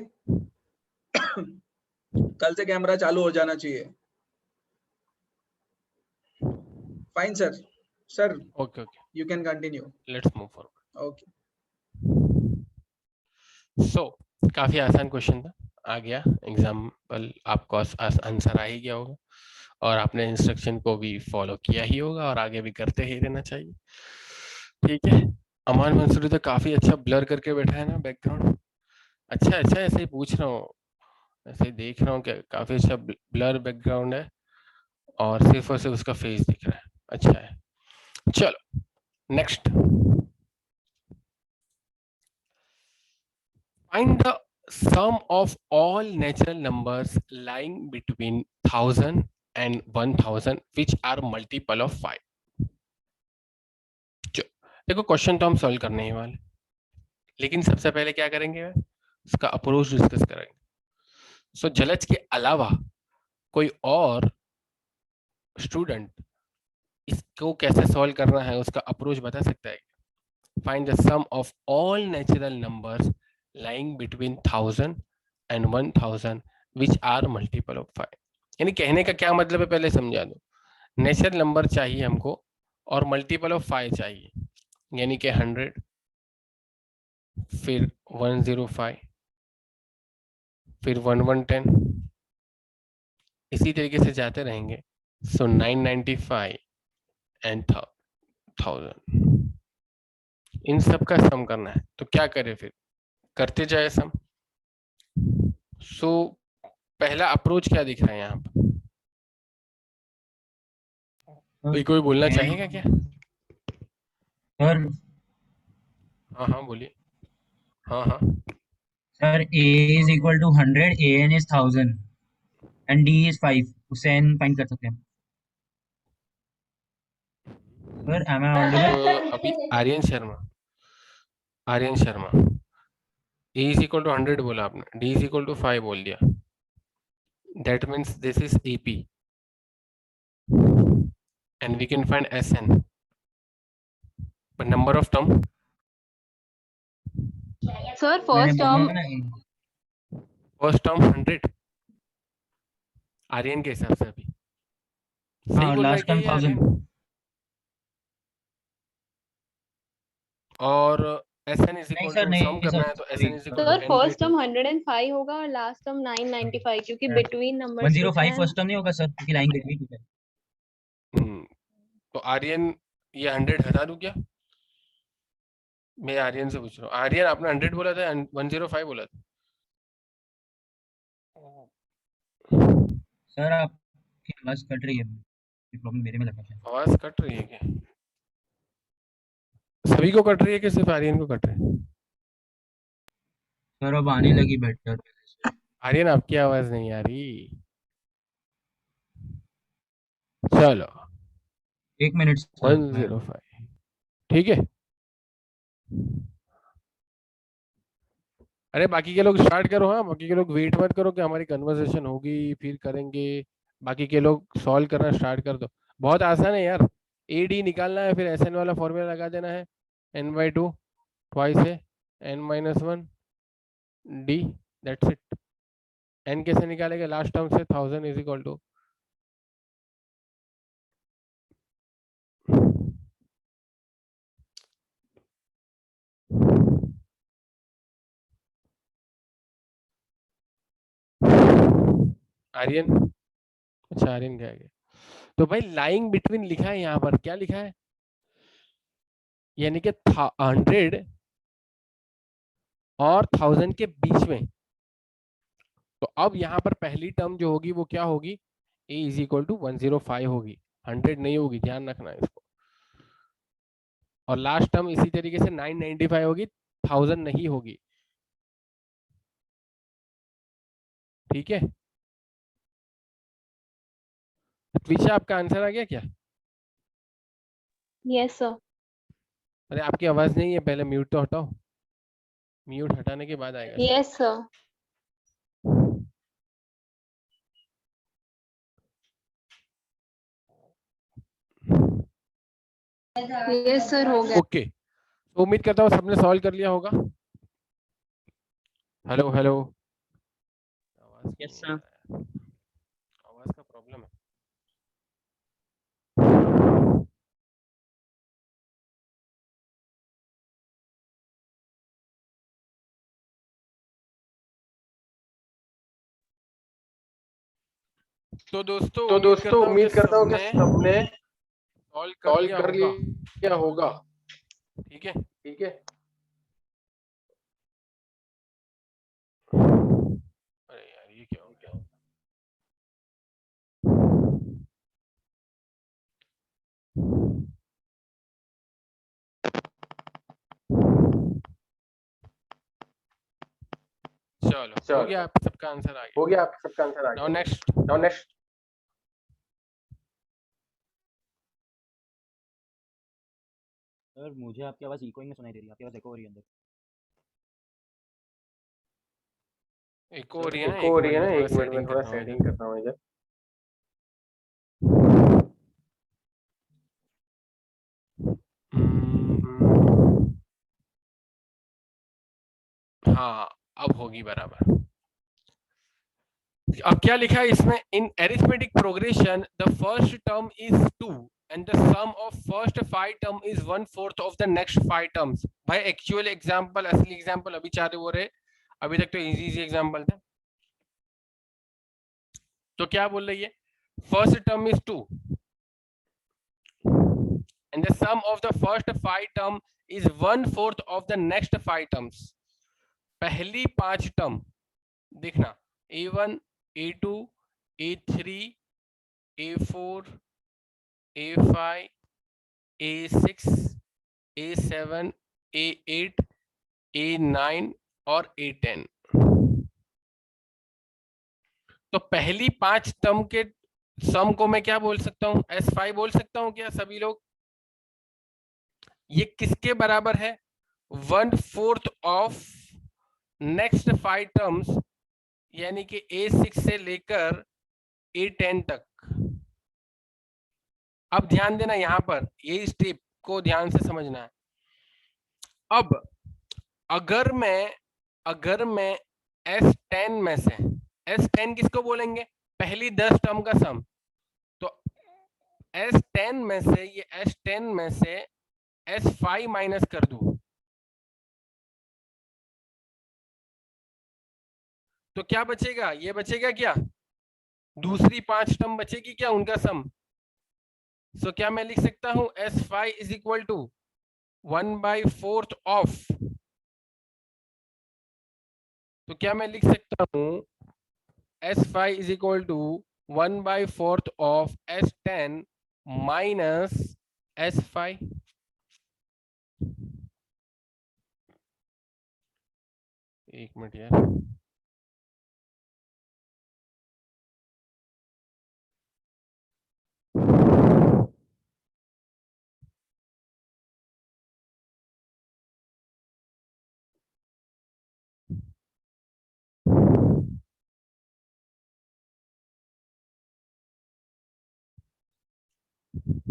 कल से कैमरा चालू हो जाना चाहिए। Fine sir. Sir okay you can continue, let's move forward. Okay. So काफी आसान क्वेश्चन था, आ गया एग्जाम्पल, आपको आंसर आ ही गया होगा, और आपने इंस्ट्रक्शन को भी फॉलो किया ही होगा, और आगे भी करते ही रहना चाहिए। ठीक है, अमान मंसूरी तो काफी अच्छा ब्लर करके बैठा है ना बैकग्राउंड। अच्छा ऐसे ही पूछ रहा हूँ, ऐसे ही देख रहा हूँ कि काफी अच्छा ब्लर बैकग्राउंड है, और सिर्फ उसका फेस दिख रहा है। अच्छा है, चलो next. Find the sum of all natural numbers lying between 1000 and 1000 which are multiple of 5. देखो क्वेश्चन तो हम सॉल्व करने ही वाले, लेकिन सबसे पहले क्या करेंगे, इसका अप्रोच डिस्कस करेंगे। सो जलज के अलावा कोई और स्टूडेंट इसको कैसे सॉल्व करना है उसका अप्रोच बता सकता है? Find the sum of all natural numbers lying between 1000 and 1000 which are multiple of 5। यानी कहने का क्या मतलब है पहले समझा दो। नेचुरल नंबर चाहिए हमको और मल्टीपल ऑफ 5 चाहिए, यानी कि 100, फिर 105, फिर 1110, इसी तरीके से जाते रहेंगे। सो 995 एंड 1000। इन सब का सम करना है, तो क्या करें फिर, करते जाए सम। सो पहला अप्रोच क्या दिख रहा है यहाँ पर, कोई बोलना चाहेगा क्या? सर हाँ हाँ बोलिए। हाँ हाँ sir a is equal to 100, an is 1000 and d is 5, उससे n फाइंड कर सकते हैं। Sir am I audible? अभी Aryan Sharma a is equal to 100 बोला आपने, d is equal to 5 बोल दिया, that means this is AP and we can find SN, but number of term sir मैंने फर्स्ट टर्म बोला ना first term 100 आर्यन के हिसाब से। अभी सही हाँ, बोल रहा है लास्ट क्या टर्म ये 1000। आर्यन? और SN is नहीं equal सर, to नहीं सम करना सर, है तो SN is equal to sir n by first 2। Term 105 होगा और लास्ट टर्म 995 क्योंकि Yeah. Between numbers 105 first term नहीं होगा सर, क्योंकि लाइन बिटवीन है। तो आर्यन ये 100 हटा दूं क्या? मैं आर्यन से पूछ रहा हूँ। आर्यन आपने 100 बोला था, 105 बोला था। सर आपकी आवाज कट रही है, प्रॉब्लम मेरे में लगा है। आवाज कट रही है क्या? सभी को कट रही है कि सिर्फ आर्यन को कट रही है? सर अब आने लगी बेटर। आर्यन आपकी आवाज नहीं आ रही। चलो 1 मिनट सर, 105 ठीक है। अरे बाकी के लोग स्टार्ट करो। हाँ बाकी के लोग वेट मत करो कि हमारी कन्वर्सेशन होगी फिर करेंगे। बाकी के लोग सॉल्व करना स्टार्ट कर दो। बहुत आसान है यार। AD निकालना है, फिर SN वाला फॉर्मूला लगा देना है, n/2 ट्वाइस है n-1 d, that's it. n कैसे निकालेंगे? लास्ट टर्म से 1000 इज इक्वल टू आर्यन। अच्छा आर्यन क्या गया? तो भाई लाइंग बिटवीन लिखा है यहाँ पर, क्या लिखा है? यानी कि 100 और 1000 के बीच में। तो अब यहाँ पर पहली टर्म जो होगी वो क्या होगी? a इज इक्वल टू 105 होगी, 100 नहीं होगी, ध्यान रखना है इसको। और लास्ट टर्म इसी तरीके से 995 होगी, 1000 नहीं होगी। ठीक है त्विषा, आपका आंसर आ गया क्या? Yes sir. अरे आपकी आवाज नहीं है, पहले म्यूट तो हटाओ। म्यूट हटाने के बाद आएगा। Yes sir. यस सर हो गया। ओके तो उम्मीद करता हूँ सबने सॉल्व कर लिया होगा। हेलो हेलो आवाज Yes, sir. आवाज का प्रॉब्लम है। तो दोस्तों उम्मीद करता हूँ कि सबने सॉल्व कर लिया होगा। ठीक है अरे यार ये क्या हो गया? चलो हो गया, आप सबका आंसर आ गया। नाउ नेक्स्ट सर मुझे आपकी आवाज इकोइंग में सुनाई दे रही है, आपकी आवाज एको हो रही है अंदर। एक और है ना, एक मिनट में थोड़ा सेटिंग करता हूँ इधर। हाँ अब होगी बराबर। अब क्या लिखा है इसमें? In arithmetic progression the first term is 2 and the sum of first 5 term is 1/4 of the next 5 terms। भाई एक्चुअल एग्जांपल, असली एग्जांपल अभी चाहते हो रहे, अभी तक तो इजी एग्जांपल था। तो क्या बोल रही है? First term is 2 and the sum of the first 5 term is 1/4 of the next 5 terms. पहली 5 टर्म देखना, A1, A2, A3, A4, A5, A6, A7, A8, A9 और A10। तो पहली 5 टर्म के सम को मैं क्या बोल सकता हूं? S5 बोल सकता हूं क्या सभी लोग? ये किसके बराबर है? 1/4 ऑफ नेक्स्ट 5 टर्म्स, यानी कि A6 से लेकर A10 तक। अब ध्यान देना, यहां पर ये स्टेप को ध्यान से समझना है। अब अगर मैं S10 में से, S10 किसको बोलेंगे? पहली 10 टर्म का सम। तो S10 में से, ये S10 में से S5 माइनस कर दूं तो क्या बचेगा? ये बचेगा क्या? दूसरी 5 टर्म बचेगी क्या, उनका सम। सो क्या मैं लिख सकता हूं S5 is equal to 1/4 of, तो क्या मैं लिख सकता हूं S5 is equal to 1/4 of S10 minus S5। एक मिनट यार,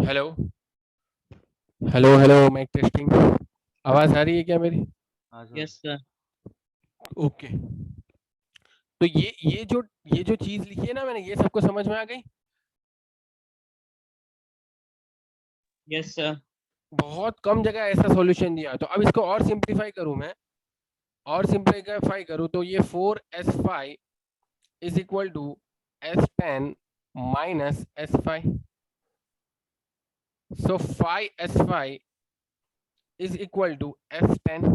hello hello hello, mic testing, आवाज आ रही है क्या मेरी? Yes, sir. ओके। तो ये जो चीज लिखी है ना मैंने, ये सबको समझ में आ गई? Yes, sir. बहुत कम जगह ऐसा सॉल्यूशन दिया। तो अब इसको और सिंप्लीफाई करूं मैं, और सिंप्लीफाई करूं तो ये 4S5 is equal to S10 minus S5। So 5S5 is equal to S10।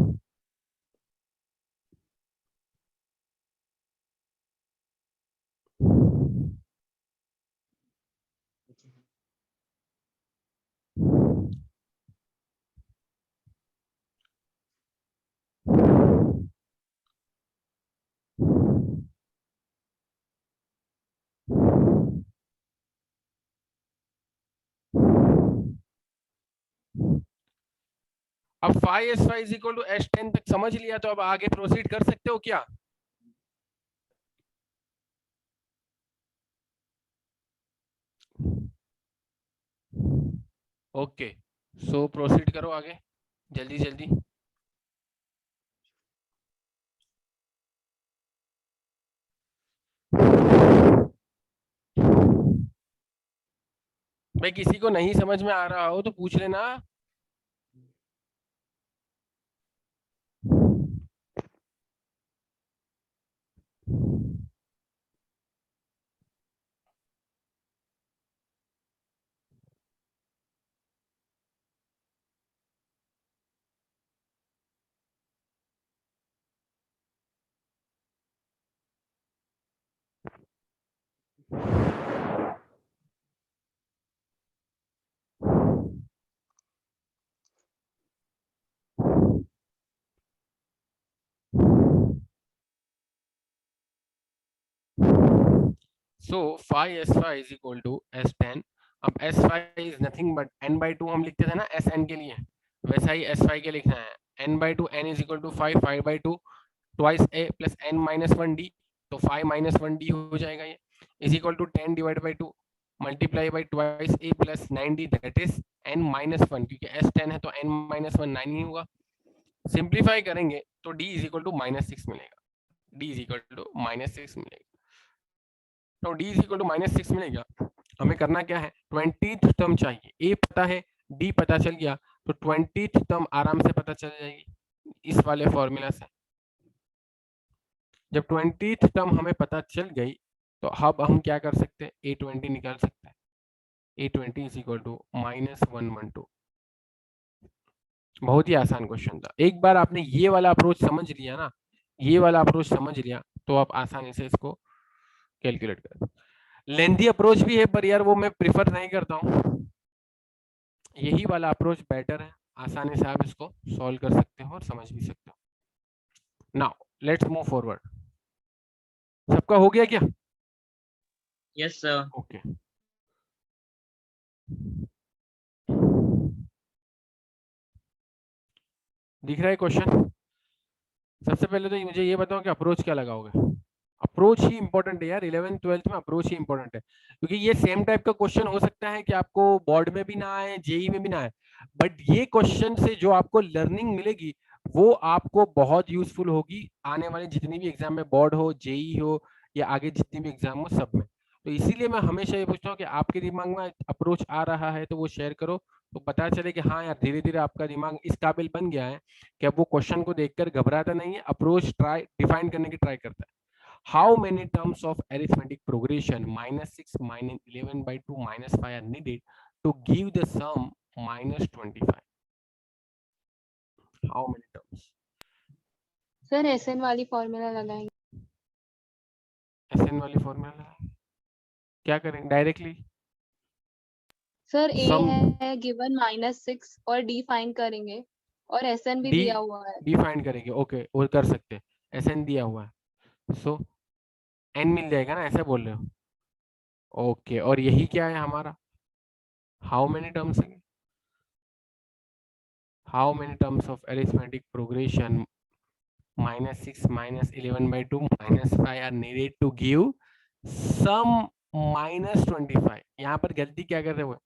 अब 5S5 is equal to S10 तक समझ लिया, तो अब आगे प्रोसीड कर सकते हो क्या? ओके, सो प्रोसीड करो आगे जल्दी जल्दी। भाई किसी को नहीं समझ में आ रहा हो तो पूछ लेना। So 5S5 is equal to S10। अब S5 is nothing but n/2 हम लिखते थे ना Sn के लिए, वैसा ही S5 के लिखना है। n/2 n is equal to 5, 5/2 twice a plus n minus 1d, तो 5 माइनस 1d हो जाएगा। ये is equal to 10 divide by 2 multiply by twice a plus 9d, that is n minus 1, क्योंकि S10 है तो n माइनस 1 9 ही होगा। सिंप्लीफाई करेंगे तो d इज इक्वल टू -6 मिलेगा, d इज इक्वल टू -6 मिलेगा। तो d इज इक्वल टू -6 मिलेगा। हमें करना क्या है, 20th टर्म चाहिए। a पता है, d पता चल गया, तो 20th टर्म आराम से पता चल जाएगी इस वाले फॉर्मूला से। जब 20th टर्म हमें पता चल गई तो अब हम क्या कर सकते हैं, A20 निकाल सकते हैं। A20 is equal to -112। बहुत ही आसान क्वेश्चन था। एक बार आपने ये वाला अप्रोच समझ लिया ना, ये वाला अप्रोच समझ लिया तो आप आसानी से इसको कैलकुलेट कर। लेंथी अप्रोच भी है पर यार वो मैं प्रिफर नहीं करता हूँ, यही वाला अप्रोच बेटर है, आसानी से आप इसको सॉल्व कर सकते हो और समझ भी सकते हो। Now let's move forward. सबका हो गया क्या? Yes, sir. ओके दिख रहा है क्वेश्चन? सबसे पहले तो मुझे ये बताओ कि अप्रोच क्या लगाओगे? अप्रोच ही इंपॉर्टेंट है यार, 11th 12th में अप्रोच ही इंपॉर्टेंट है, क्योंकि ये सेम टाइप का क्वेश्चन हो सकता है कि आपको बोर्ड में भी ना आए, जेई में भी ना आए, बट ये क्वेश्चन से जो आपको लर्निंग मिलेगी वो आपको बहुत यूजफुल होगी आने वाले जितनी भी एग्जाम में, बोर्ड हो, जेई हो या आगे जितनी भी एग्जाम हो, सब में। तो इसीलिए मैं हमेशा ये पूछता हूँ कि आपके दिमाग में अप्रोच आ रहा है तो वो शेयर करो, तो पता चले कि हाँ यार धीरे धीरे आपका दिमाग इस काबिल बन गया है कि अब वो क्वेश्चन को देखकर घबराता नहीं है, अप्रोच ट्राई डिफाइन करने की ट्राई करता है। How many terms of arithmetic progression -6 -11/2 -5 are needed to give the sum -25? How many terms? Sir SN वाली फॉर्मूला लगाएंगे। SN वाली फॉर्मूला क्या करेंगे डायरेक्टली? सर ए सम है गिवन -6 और डी फाइंड करेंगे और एसएन भी डी दिया हुआ है। डिफाइन करेंगे, ओके वो कर सकते हैं, SN दिया हुआ है, सो n मिल जाएगा ना, ऐसा बोल रहे हो? ओके और यही क्या है हमारा? हाउ मेनी टर्म्स है? How many terms of arithmetic progression -6 -11/2 -5 are needed to give sum -25? यहाँ पर गलती क्या कर रहे हो?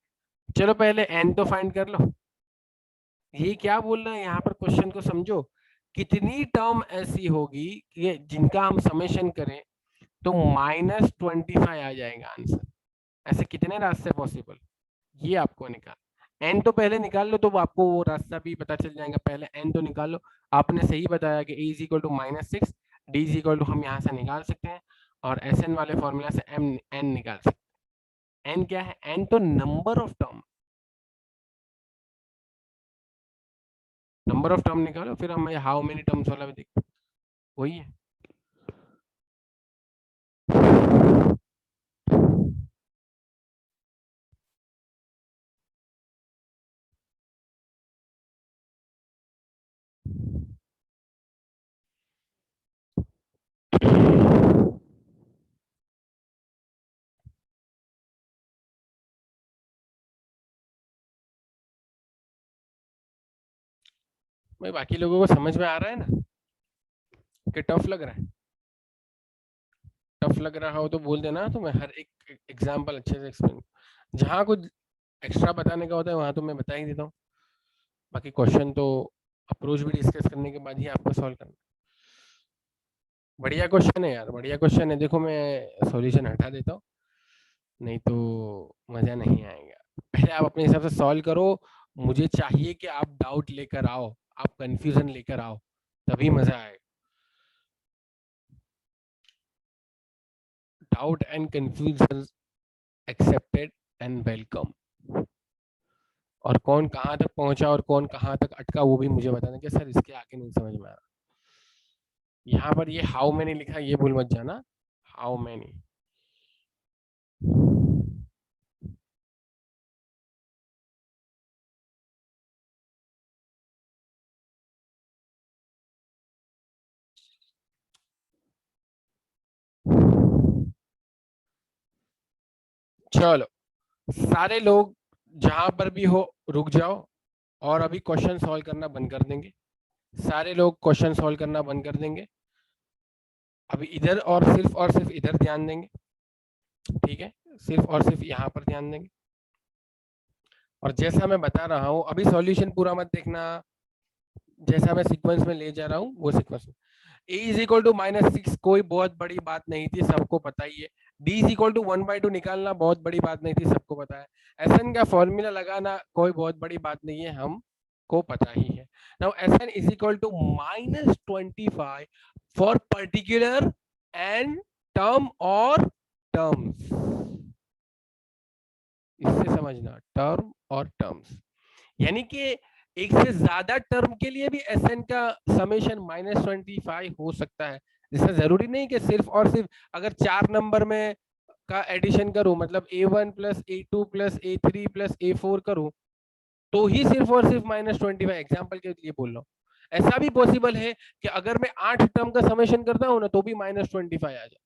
चलो पहले n तो फाइंड कर लो। ये क्या बोल रहे हैं यहाँ पर, क्वेश्चन को समझो, कितनी टर्म ऐसी होगी कि जिनका हम समेशन करें तो -25 आ जाएगा आंसर? ऐसे कितने रास्ते पॉसिबल, ये आपको निकाल। n तो पहले निकाल लो तो आपको वो रास्ता भी पता चल जाएगा, पहले n तो निकाल लो। आपने सही बताया कि a is equal to -6, d is equal to हम यहाँ से निकाल सकते हैं और SN वाले फॉर्मूला से n निकाल सकते हैं। n क्या है? n तो number of term, number of term निकालो, फिर हम हाउ मेनी टर्म्स वाला भी देखते हैं, वही है। भाई बाकी लोगों को समझ में आ रहा है ना कि टफ लग रहा है? टफ लग रहा हो तो बोल देना, तो मैं हर एक एग्जांपल अच्छे से एक्सप्लेन, जहाँ कुछ एक्स्ट्रा बताने का होता है वहां तो मैं बता ही देता हूँ, बाकी क्वेश्चन तो अप्रोच भी डिस्कस करने के बाद ही आपको सॉल्व करना। बढ़िया क्वेश्चन है यार, बढ़िया क्वेश्चन है। देखो मैं सॉल्यूशन हटा देता हूँ, नहीं तो मजा नहीं आएगा। पहले आप अपने हिसाब से सॉल्व करो, मुझे चाहिए कि आप डाउट लेकर आओ, आप कंफ्यूजन लेकर आओ, तभी मजा आएगा। Doubt and confusion accepted and welcome. और कौन कहाँ तक पहुंचा और कौन कहाँ तक अटका वो भी मुझे बताना कि सर इसके आगे नहीं समझ में आ रहा। यहाँ पर ये हाउ मैनी लिखा, ये भूल मत जाना, हाउ मैनी। चलो सारे लोग जहां पर भी हो रुक जाओ और अभी क्वेश्चन सॉल्व करना बंद कर देंगे। सारे लोग क्वेश्चन सॉल्व करना बंद कर देंगे, अभी इधर और सिर्फ इधर ध्यान देंगे, ठीक है? सिर्फ और सिर्फ यहाँ पर ध्यान देंगे। और जैसा मैं बता रहा हूँ अभी सॉल्यूशन पूरा मत देखना, जैसा मैं सीक्वेंस में ले जा रहा हूँ वो सीक्वेंस में। a इज इक्वल टू -6 कोई बहुत बड़ी बात नहीं थी, सबको पता ही है। d इज इक्वल टू 1/2 निकालना बहुत बड़ी बात नहीं थी, सबको पता है। SN का फॉर्मूला लगाना कोई बहुत बड़ी बात नहीं है, हमको पता ही है। Now SN is equal to -25 for particular and term और टर्म्स। इससे समझना, टर्म और टर्म्स, यानी कि एक से ज्यादा टर्म के लिए भी एसएन का समेशन -25 हो सकता है। जिससे जरूरी नहीं कि सिर्फ और सिर्फ अगर 4 नंबर में का एडिशन करूं, मतलब A1 plus A2 plus A3 plus A4 करूं, तो ही सिर्फ और सिर्फ -25, एग्जाम्पल के लिए बोल रहा हूँ। ऐसा भी पॉसिबल है कि अगर मैं 8 टर्म का समेशन करता हूं ना तो भी -25 आ जाए।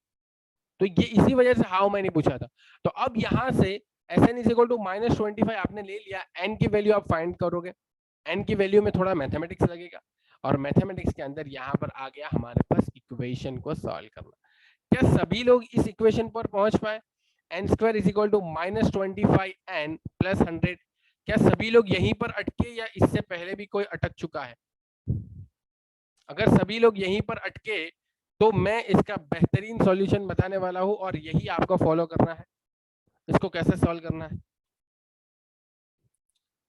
तो ये इसी वजह से हाउ मैंने पूछा था। तो अब यहां से Sn इज इक्वल टू -25 आपने ले लिया, n की वैल्यू आप फाइंड करोगे, n की वैल्यू में थोड़ा मैथमेटिक्स लगेगा, और मैथमेटिक्स के अंदर यहाँ पर आ गया हमारे पास इक्वेशन को सॉल्व करना। क्या सभी लोग इस इक्वेशन पर पहुंच पाए? n² is equal to -25n plus 100। क्या सभी लोग यहीं पर अटके या इससे पहले भी कोई अटक चुका है? अगर सभी लोग यहीं पर अटके तो मैं इसका बेहतरीन सॉल्यूशन बताने वाला हूं, और यही आपको फॉलो करना है। इसको कैसे सॉल्व करना है,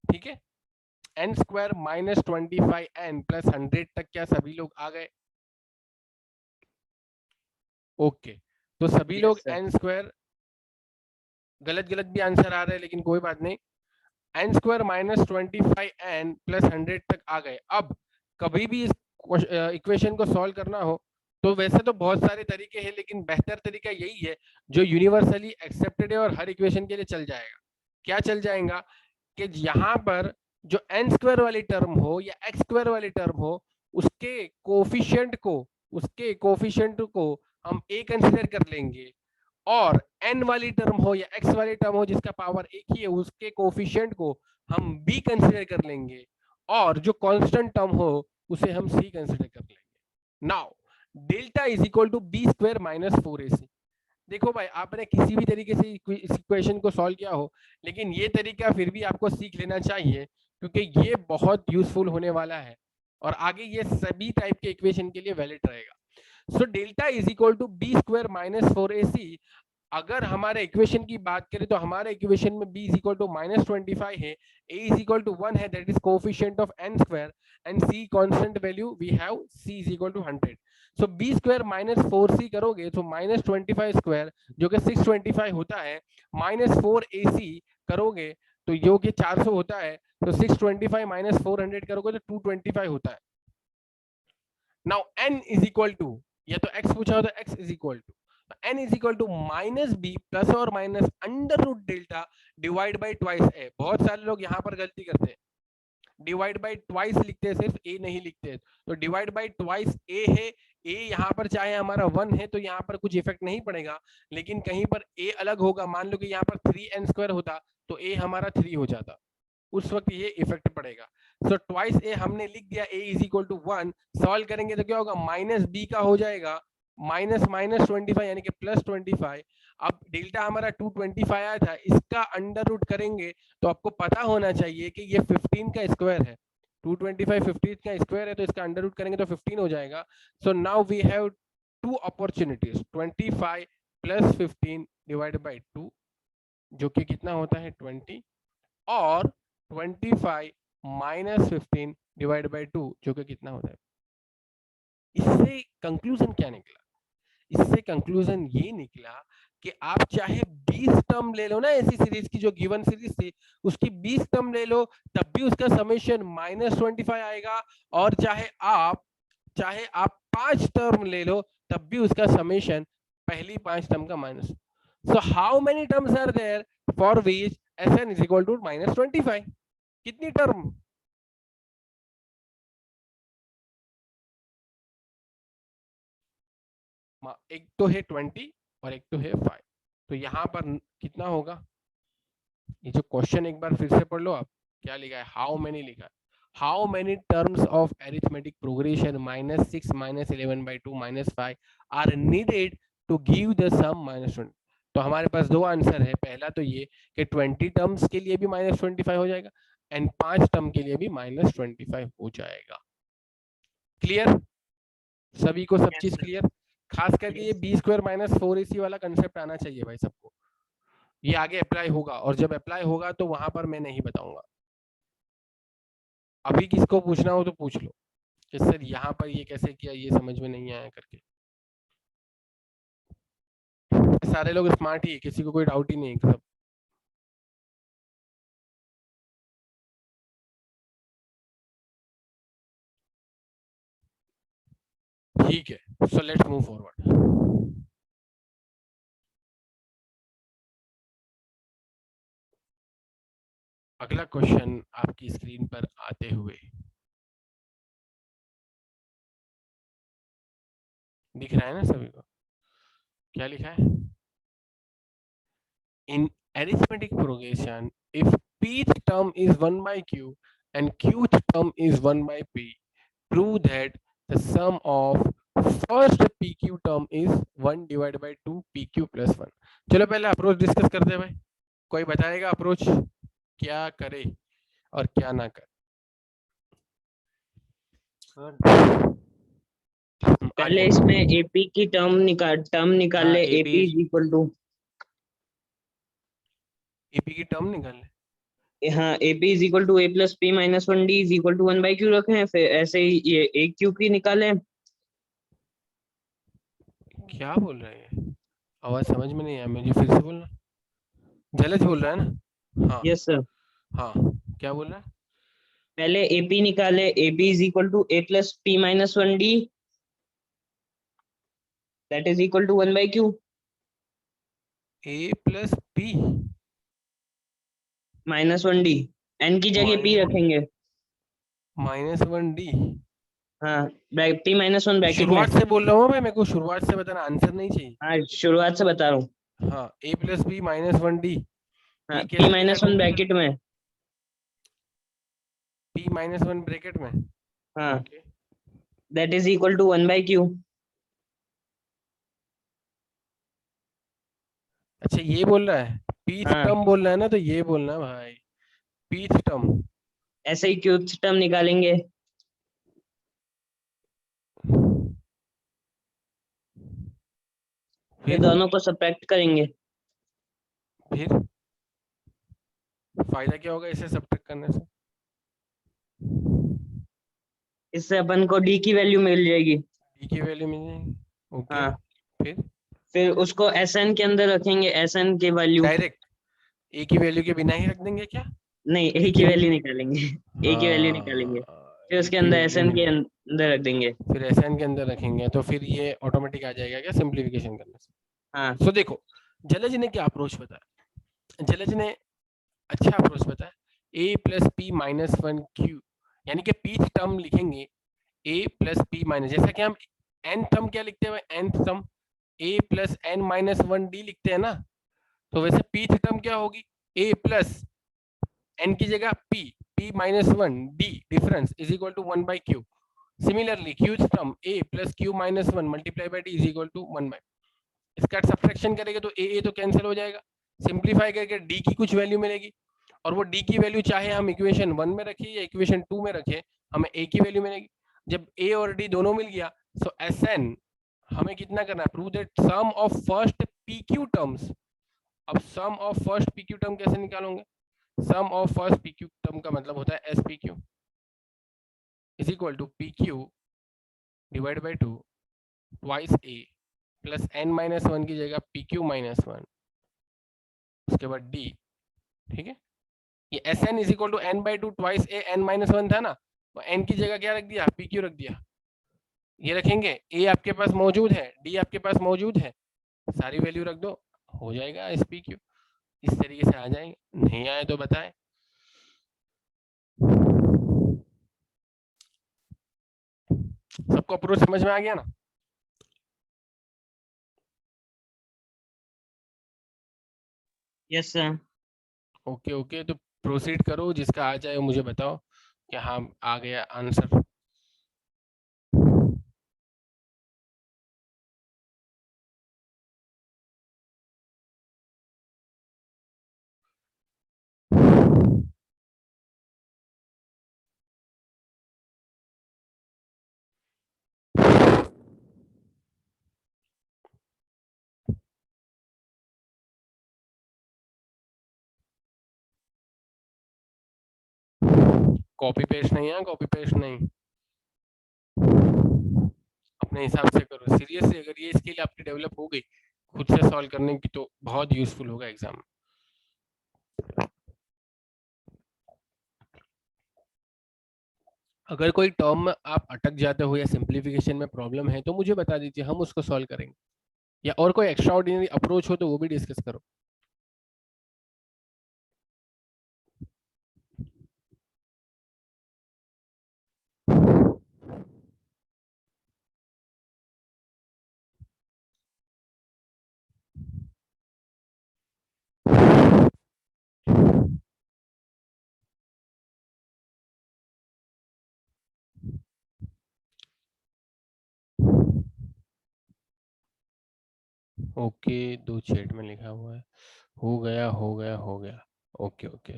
ठीक है? n² -25n प्लस 100 तक क्या सभी लोग आ गए? ओके, तो सभी Yes, लोग sir. n², गलत गलत भी आंसर आ रहे हैं लेकिन कोई बात नहीं, n² -25n प्लस 100 तक आ गए। अब कभी भी इस इक्वेशन को सॉल्व करना हो तो वैसे तो बहुत सारे तरीके हैं, लेकिन बेहतर तरीका यही है जो यूनिवर्सली एक्सेप्टेड है और हर इक्वेशन के लिए चल जाएगा। क्या चल जाएगा कि यहाँ पर जो n² वाली टर्म हो या x² वाली टर्म हो, उसके कोफिशिएंट को हम a कंसीडर कर लेंगे, और n वाली टर्म हो या x वाली टर्म हो जिसका पावर एक ही है, उसके कोफिशिएंट को हम b कंसीडर कर लेंगे, और जो कांस्टेंट टर्म हो उसे हम c कंसीडर कर लेंगे। Now delta is equal to b² -4ac। देखो भाई, आपने किसी भी तरीके से इस इक्वेशन को सॉल्व किया हो, लेकिन ये तरीका फिर भी आपको सीख लेना चाहिए, क्योंकि ये बहुत यूजफुल होने वाला है और आगे ये सभी टाइप के इक्वेशन के लिए वैलिड रहेगा। So delta is equal to b² -4ac। अगर हमारे इक्वेशन की बात करें तो हमारे इक्वेशन में b इज इक्वल टू -25 है, a इज इक्वल टू 1 है, that is coefficient of n², and c constant value we have, c is equal to 100। So b² -4c करोगे तो -25² जो कि 625 होता है, -4ac करोगे तो जो कि 400 होता है, तो 625 -400 करोगे तो 225 होता है। Now n is equal to, या तो x पूछा हो तो x is equal to n is equal to -b plus और minus under root delta divide by twice a। बहुत सारे लोग यहाँ पर गलती करते हैं, डिवाइड बाई ट्वाइस लिखते हैं, सिर्फ a नहीं लिखते हैं। तो डिवाइड बाई ट्वाइस a है, a यहाँ पर चाहे हमारा 1 है तो यहाँ पर कुछ इफेक्ट नहीं पड़ेगा, लेकिन कहीं पर a अलग होगा, मान लो कि यहाँ पर 3n² होता तो a हमारा 3 हो जाता, उस वक्त ये इफेक्ट पड़ेगा। सो ट्वाइस a हमने लिख दिया, a is equal to 1। Solve करेंगे तो क्या होगा, -b का हो जाएगा -25 यानी कि +25। अब डेल्टा हमारा 225 आया था, इसका अंडर रूट करेंगे तो आपको पता होना चाहिए कि ये 15 का स्क्वायर है, 225 15 का स्क्वायर है, तो इसका अंडर रूट करेंगे तो 15 हो जाएगा। So now we have two opportunities, 25 plus 15 divide by 2 जो कि कितना होता है 20, और 25 माइनस 15 डिवाइड बाई 2 जो कि कितना होता है। इससे कंक्लूजन क्या निकला? इससे कंक्लूजन ये निकला कि आप चाहे 20 टर्म ले लो ना, ऐसी सीरीज की जो गिवन सीरीज थी उसकी 20 टर्म ले लो, तब भी उसका समेशन -25 आएगा, और चाहे आप 5 टर्म ले लो तब भी उसका समेशन पहली 5 टर्म का minus. So how many terms are there for which Sn is equal to -25? कितनी टर्म? एक तो है 20 और एक तो है 5, तो यहाँ पर कितना होगा? ये जो क्वेश्चन एक बार फिर से पढ़ लो आप, क्या लिखा है, हाउ मेनी लिखा है, how many terms of arithmetic progression -6 -11/2 -5 are needed to give the sum -20। तो हमारे पास दो आंसर है, पहला तो ये कि 20 टर्म्स के लिए भी -25 हो जाएगा, एंड 5 टर्म के लिए भी -25 हो जाएगा। क्लियर? सभी को सब चीज क्लियर? खास करके ये b² -4ac वाला कंसेप्ट आना चाहिए भाई सबको, ये आगे अप्लाई होगा, और जब अप्लाई होगा तो वहां पर मैं नहीं बताऊंगा। अभी किसको पूछना हो तो पूछ लो कि सर यहाँ पर ये कैसे किया, ये समझ में नहीं आया करके। सारे लोग स्मार्ट ही है, किसी को कोई डाउट ही नहीं है सब। ठीक है, सो लेट्स मूव फॉरवर्ड। अगला क्वेश्चन आपकी स्क्रीन पर आते हुए दिख रहा है ना सभी को? क्या लिखा है? इन arithmetic progression, if pth term is 1 by q and qth term is 1 by p, prove that the sum of first pq term is 1 divided by 2 pq plus 1। चलो पहले अप्रोच डिस्कस करते हैं भाई। कोई बताएगा अप्रोच क्या करे और क्या ना करे? पहले इसमें एपी की टर्म निकाल हाँ, ले। AP AP is equal to, AP की टर्म निकाल ले। हाँ, AP is equal to A plus p minus 1d is equal to 1 by q रखे हैं। फिर ऐसे ही ये ए क्यू की निकाले। क्या बोल रहे हैं? आवाज समझ में नहीं आया मुझे, फिर से बोलना। जलज बोल रहा है ना? हाँ यस सर। हाँ, क्या बोल रहा है? पहले एपी निकाले। AP is equal to A plus p minus 1d, that is equal to 1 by q. A plus p minus 1d, n की जगह पी रखेंगे। Minus 1d। हाँ, पी माइनस 1 ब्रैकेट में। शुरुआत से बोल रहा हूँ भाई, मेरे को शुरुआत से बताना, आंसर नहीं चाहिए। हाँ, शुरुआत से बता रहा हूँ। हाँ, ए प्लस बी माइनस 1d। हाँ, पी माइनस 1 ब्रैकेट में। पी माइनस 1 ब्रैकेट में। हाँ, okay, that is equal to 1 by q. अच्छा ये बोल रहा है, पीथ हाँ, टर्म बोल रहा है ना, तो ये बोलना भाई पीथ टर्म। ऐसे ही क्यूथ टर्म निकालेंगे। फिर दोनों को सब्ट्रैक्ट करेंगे। फिर फायदा क्या होगा इसे सब्ट्रैक्ट करने से? इससे अपन को डी की वैल्यू मिल जाएगी। डी की वैल्यू मिल जाएगी। ओके, हाँ, फिर फिर उसको एस एन के अंदर रखेंगे, एस एन की वैल्यू। डायरेक्ट ए की वैल्यू के बिना ही रख देंगे क्या? नहीं, ए की वैल्यू निकालेंगे। ए की वैल्यू निकालेंगे, फिर उसके अंदर एस एन के अंदर रख देंगे। फिर एस एन के अंदर रखेंगे, तो फिर ये ऑटोमेटिक आ जाएगा क्या सिंप्लीफिकेशन करने से? हाँ, सो देखो जलज ने क्या अप्रोच बताया। जलज ने अच्छा अप्रोच बताया, ए प्लस पी माइनस 1 क्यू, यानी कि पीथ टर्म लिखेंगे ए प्लस पी माइनस, जैसा कि हम एन टर्म क्या लिखते हैं, N term a plus N minus 1d लिखते हैं ना, तो वैसे पीथ टर्म क्या होगी, ए प्लस एन की जगह p, p minus 1d difference is equal to 1 by q. Similarly qth term a plus q minus 1 multiply by d is equal to 1 by. इसका सब्ट्रैक्शन करेंगे तो ए तो कैंसिल हो जाएगा, सिंप्लीफाई करके डी की कुछ वैल्यू मिलेगी, और वो डी की वैल्यू चाहे हम इक्वेशन 1 में रखें या इक्वेशन 2 में रखें, हमें ए की वैल्यू मिलेगी। जब ए और डी दोनों मिल गया, सो एस एन हमें कितना करना है, prove that sum of first p q terms. अब sum of first p q term कैसे निकालोगे? Sum of first p q term का मतलब होता है S p q is equal to p q divide by 2 twice a plus N minus 1 की जगह पी क्यू माइनस 1, उसके बाद डी। ठीक है, ये S n is equal to n by 2 twice a n minus 1 था ना, तो एन की जगह क्या रख दिया, पी क्यू रख दिया। ये रखेंगे, ए आपके पास मौजूद है, डी आपके पास मौजूद है, सारी वैल्यू रख दो, हो जाएगा एस पी क्यू। इस तरीके से आ जाएंगे, नहीं आए तो बताएं। सबको अप्रोच समझ में आ गया ना? Yes sir. ओके ओके, तो प्रोसीड करो, जिसका आ जाए मुझे बताओ कि हाँ आ गया आंसर। कॉपी पेस्ट नहीं है, कॉपी पेस्ट नहीं, अपने हिसाब से करो। सीरियसली अगर ये स्किल आपकी डेवलप हो गई खुद से सॉल्व करने की, तो बहुत यूजफुल होगा एग्जाम में। अगर कोई टर्म में आप अटक जाते हो या सिंप्लीफिकेशन में प्रॉब्लम है तो मुझे बता दीजिए, हम उसको सॉल्व करेंगे, या और कोई एक्स्ट्रा ऑर्डिनरी अप्रोच हो तो वो भी डिस्कस करो। ओके, दो चैट में लिखा हुआ है, हो गया हो गया हो गया। ओके ओके,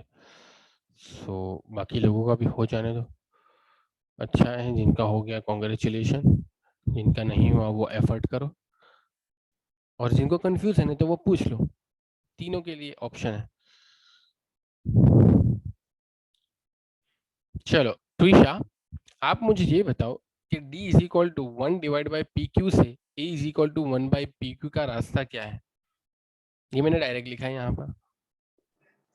सो बाकी लोगों का भी हो जाने दो। अच्छा है, जिनका हो गया कॉन्ग्रेचुलेशन, जिनका नहीं हुआ वो एफर्ट करो, और जिनको कंफ्यूजन है तो वो पूछ लो, तीनों के लिए ऑप्शन है। चलो ट्विशा, आप मुझे ये बताओ कि d is equal to 1 divide by p q से a is equal to 1 by p q का रास्ता क्या है? ये मैंने डायरेक्ट लिखा है यहाँ पर।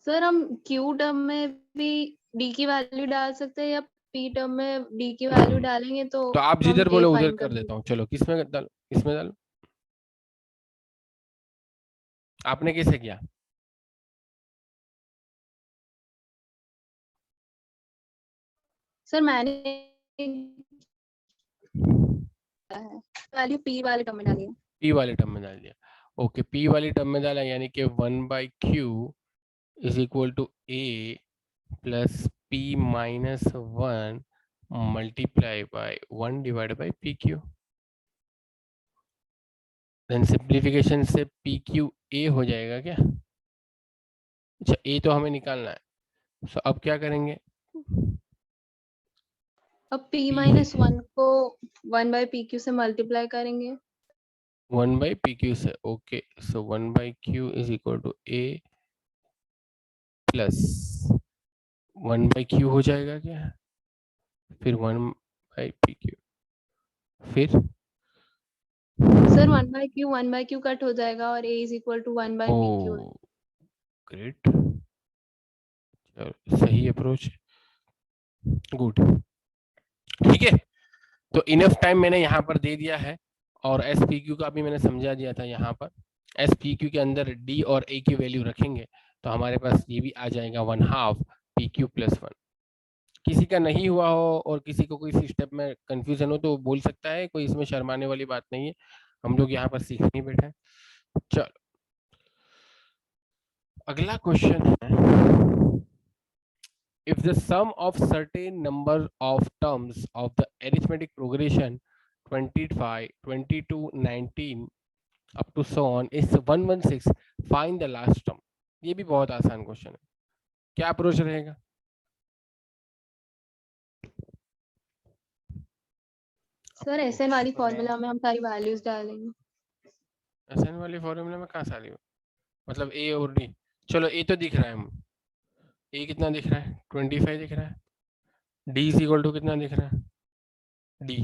सर हम क्यू टर्म में भी डी की वैल्यू डाल सकते हैं, या पी टर्म में डी की वैल्यू डालेंगे तो तो आप हम जिधर ए बोलो उधर फाइंड कर कर देता सकते हूँ। चलो किसमें डालो, इसमें डालो। आपने कैसे किया? सर मैंने वैल्यू पी वाले टर्म में डाली है। पी वाले टर्म में डाल दिया। ओके, पी वाली टर्म में डाला, यानी कि 1 by q is equal to A plus p minus 1 multiply by 1 divide by p q. Then simplification से पी क्यू ए हो जाएगा क्या? अच्छा, ए तो हमें निकालना है, तो अब क्या करेंगे? अब p P माइनस 1 को 1 बाई पी क्यू से मल्टीप्लाई करेंगे। 1 बाई पी क्यू से। Okay, so 1 by q is equal to A plus 1 by q हो जाएगा क्या? फिर 1 बाई पी क्यू, फिर सर 1 बाई क्यू कट हो जाएगा और a is equal to 1 by p q है। ओ ग्रेट, सही अप्रोच, गुड। ठीक है, तो इनफ टाइम मैंने यहाँ पर दे दिया है, और एस पी क्यू का भी मैंने समझा दिया था। यहाँ पर एस पी क्यू के अंदर डी और ए की वैल्यू रखेंगे तो हमारे पास ये भी आ जाएगा 1/2 पी क्यू प्लस 1। किसी का नहीं हुआ हो और किसी को कोई स्टेप में कंफ्यूजन हो तो वो बोल सकता है, कोई इसमें शर्माने वाली बात नहीं है, हम लोग यहाँ पर सीखने बैठे हैं। चलो अगला क्वेश्चन है, if the sum of certain number of terms of the arithmetic progression 25, 22, 19 up to so on is 116, find the last term। ये भी बहुत आसान क्वेश्चन है, क्या अप्रोच रहेगा? सर एसएन वाली फॉर्मूला में हम सारी वैल्यूज डालेंगे। एसएन वाली फॉर्मूला में कहाँ सारी हो, मतलब ए और डी। चलो ए तो दिख रहा है, हम ए कितना दिख रहा है, 25 दिख रहा है। डी इज इक्वल टू कितना दिख रहा है, डी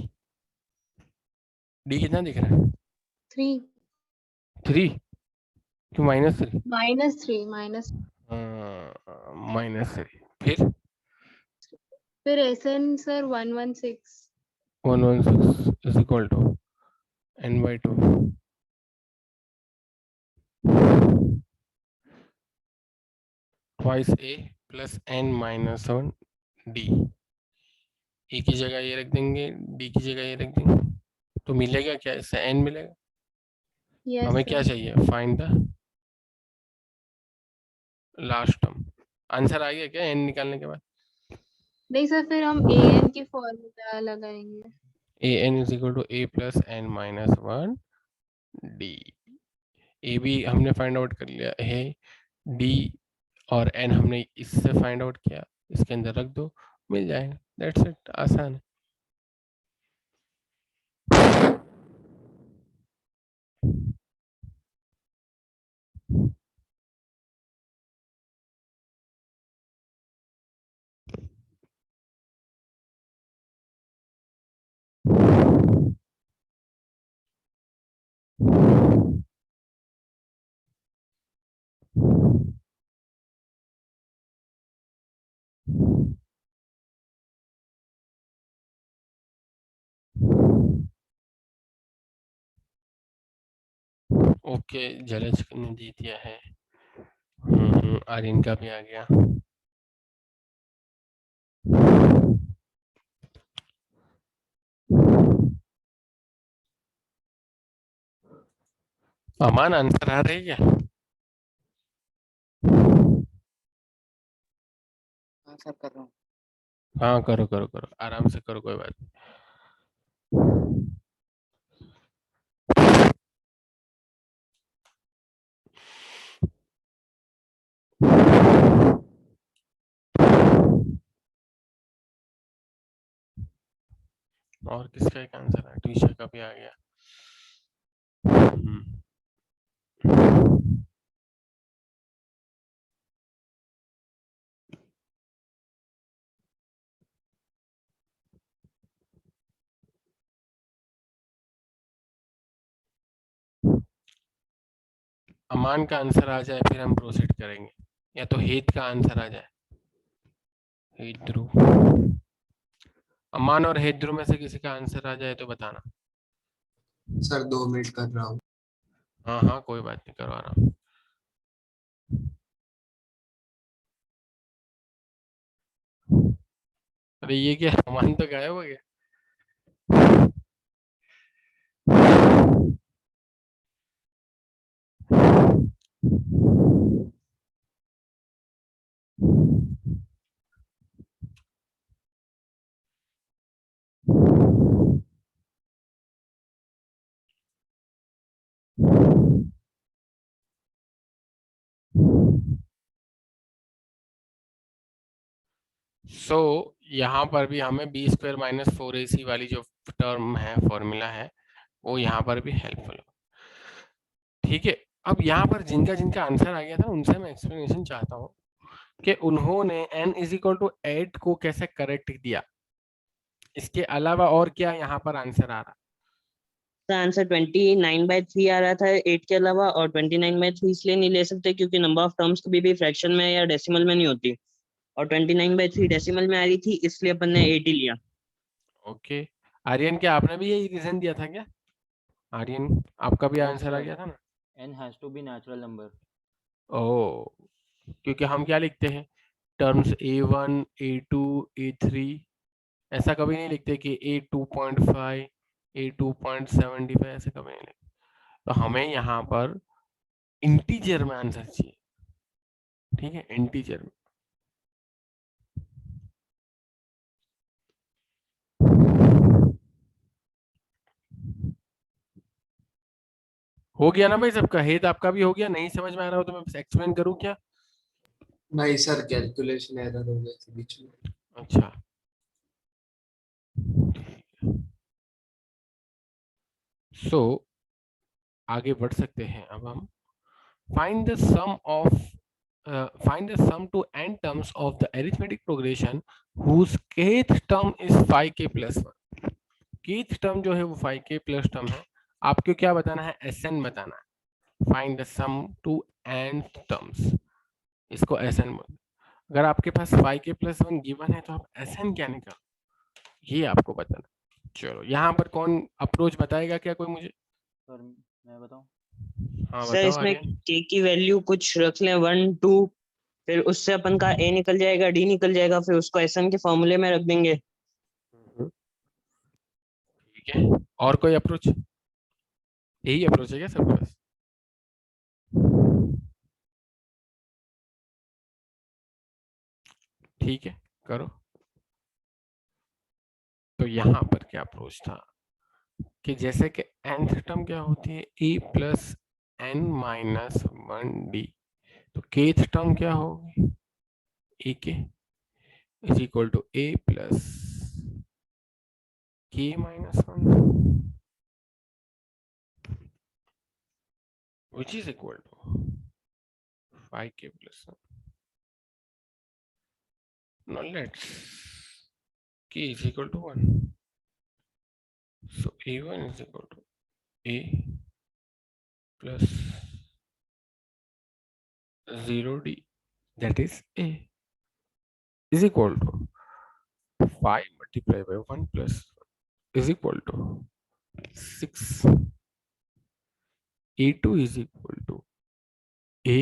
डी कितना दिख रहा है, 3 3, क्यों -3? -3 -3, फिर SN sir 116 116 is equal to n by 2 twice a plus n minus 1 d। ए की जगह ये रख देंगे, डी की जगह ये रख देंगे, तो मिलेगा क्या, इससे n मिलेगा। यस हमें क्या सर। चाहिए, find the last term. Answer आ गया क्या n निकालने के बाद? नहीं सर, फिर हम एन की फॉर्मूला लगाएंगे। a n is equal to a plus n minus 1 d। ए भी हमने फाइंड आउट कर लिया है, डी और एन हमने इससे फाइंड आउट किया, इसके अंदर रख दो, मिल जाएगा। दैट्स इट, आसान है। ओके, जलज ने दे दिया है। आर्यन का भी आ गया। अमान आंसर आ रही है क्या? हाँ सर कर रहा हूँ। हाँ करो करो करो, आराम से करो, कोई बात नहीं। और किसका एक आंसर है? टीशा का भी आ गया। अमान का आंसर आ जाए फिर हम प्रोसीड करेंगे, या तो हेत का आंसर आ जाए। हेत ध्रुव, अमान और हेत ध्रुव में से किसी का आंसर आ जाए तो बताना। सर 2 मिनट कर रहा हूँ। हाँ हाँ कोई बात नहीं, करवा रहा हूँ। अरे ये क्या, अमान तो गायब हो गया। सो यहाँ पर भी हमें बी स्क्वायर माइनस 4ac वाली जो टर्म है, फॉर्मूला है, वो यहाँ पर भी हेल्पफुल हो। ठीक है, अब यहाँ पर जिनका जिनका आंसर आ गया था उनसे मैं एक्सप्लेनेशन चाहता हूँ कि उन्होंने n इज इक्वल टू 8 को कैसे करेक्ट दिया। इसके अलावा और क्या यहाँ पर आंसर आ रहा? आंसर 29/3 आ रहा था 8 के अलावा, और 29/3 इसलिए नहीं ले सकते क्योंकि नंबर ऑफ टर्म्स कभी भी फ्रैक्शन में या डेसिमल में नहीं होती, और 29/3 डेसिमल में आ रही थी, इसलिए अपन ने 8 ही लिया। ओके, आर्यन क्या आपने भी यही रीजन दिया था क्या? आर्यन आपका भी आंसर आ गया था ना? n has to be natural number. ओ, क्योंकि हम क्या लिखते हैं, टर्म्स a1 a2 a3, ऐसा कभी नहीं लिखते कि a2.5 a2.75, ऐसे कभी नहीं लिखते। तो हमें यहाँ पर इंटीजर में आंसर चाहिए। ठीक है, इंटीजर में। हो गया ना भाई सबका? हेत आपका भी हो गया? नहीं समझ में आ रहा हो तो मैं एक्सप्लेन करूं क्या? नहीं सर, कैलकुलेशन एरर हो गई थी बीच में। अच्छा, सो आगे बढ़ सकते हैं अब हम। Find the sum of find the sum to n terms of the arithmetic progression whose kth term is 5k plus 1। kth term जो है वो 5k plus term है। आपको क्या बताना है? Sn बताना है। Find the sum to n terms, इसको Sn बोलते हैं। अगर आपके पास 5k plus 1 गिवन है तो आप Sn क्या निकाल, ये आपको बताना। चलो यहाँ पर कौन अप्रोच बताएगा क्या कोई मुझे? सर मैं बताऊं? हाँ सर बताओ इसमें आर्यन। k की वैल्यू कुछ रख लें 1 2, फिर उससे अपन का a निकल जाएगा, d निकल जाएगा, फिर उसको Sn के फॉर्मूले में रख देंगे। ठीक है, और कोई अप्रोच? यही अप्रोच है क्या सबके पास? ठीक है, करो। तो यहाँ पर क्या अप्रोच था कि जैसे कि nth टर्म क्या होती है, a plus n minus 1d, तो kth टर्म क्या होगी, a के is equal to a plus k minus 1 which is equal to 5k plus 1. Now let's k is equal to 1. So a1 is equal to a plus 0d, that is a, is equal to 5 multiplied by 1 plus 1 is equal to 6. A2 is equal to A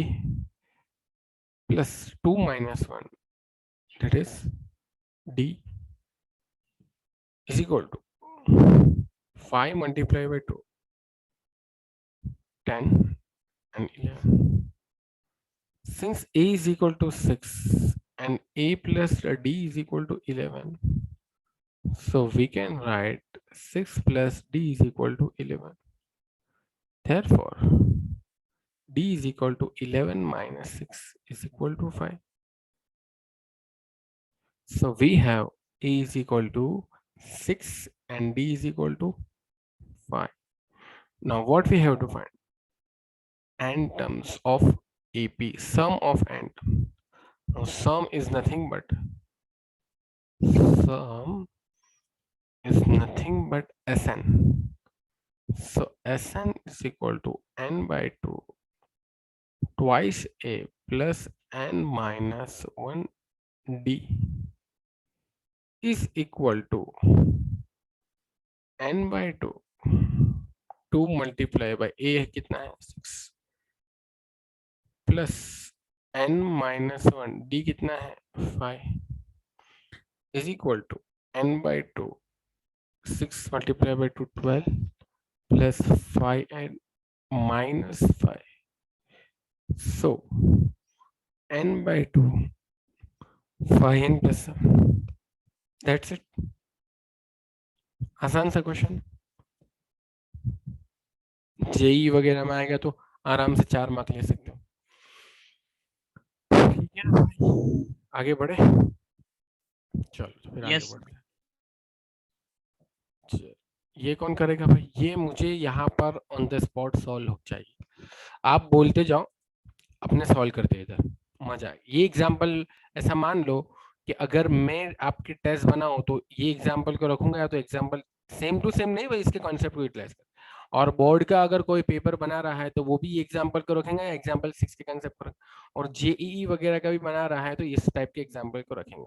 plus 2 minus 1, that is D, is equal to 5 multiplied by 2, 10 and 11. Since A is equal to 6 and A plus D is equal to 11, so we can write 6 plus D is equal to 11. Therefore, D is equal to 11 minus 6 is equal to 5. So we have A is equal to 6 and D is equal to 5. Now what we have to find? N terms of AP, sum of n. Now sum is nothing but Sn. So Sn is equal to n by 2 twice A plus n minus 1 D is equal to n by 2 2 multiplied by A कितना है 6 plus n minus 1 D कितना है 5 is equal to n by 2 6 multiplied by 2 12 plus 5 and minus 5. So n by 2 5n plus 7. That's it. आसान सा क्वेश्चन, जेई वगैरह में आएगा तो आराम से 4 मार्क ले सकते हो। ठीक है ना भाई, आगे बढ़े, चलो तो फिर आगे Yes. बढ़ते हैं। ये कौन करेगा भाई? ये मुझे यहाँ पर ऑन द स्पॉट सॉल्व चाहिए। आप बोलते जाओ, अपने सॉल्व करते इधर, मजा आए। ये एग्जाम्पल ऐसा मान लो कि अगर मैं आपके टेस्ट बनाऊं तो ये एग्जाम्पल को रखूंगा, या तो एग्जाम्पल सेम टू सेम नहीं भाई, इसके कॉन्सेप्ट को यूटिलाइज कर। और बोर्ड का अगर कोई पेपर बना रहा है तो वो भी एग्जाम्पल को रखेंगे, या एग्जाम्पल 6 के कॉन्सेप्ट को रखेंगे। और जेईई वगैरह का भी बना रहा है तो इस टाइप के एग्जाम्पल को रखेंगे।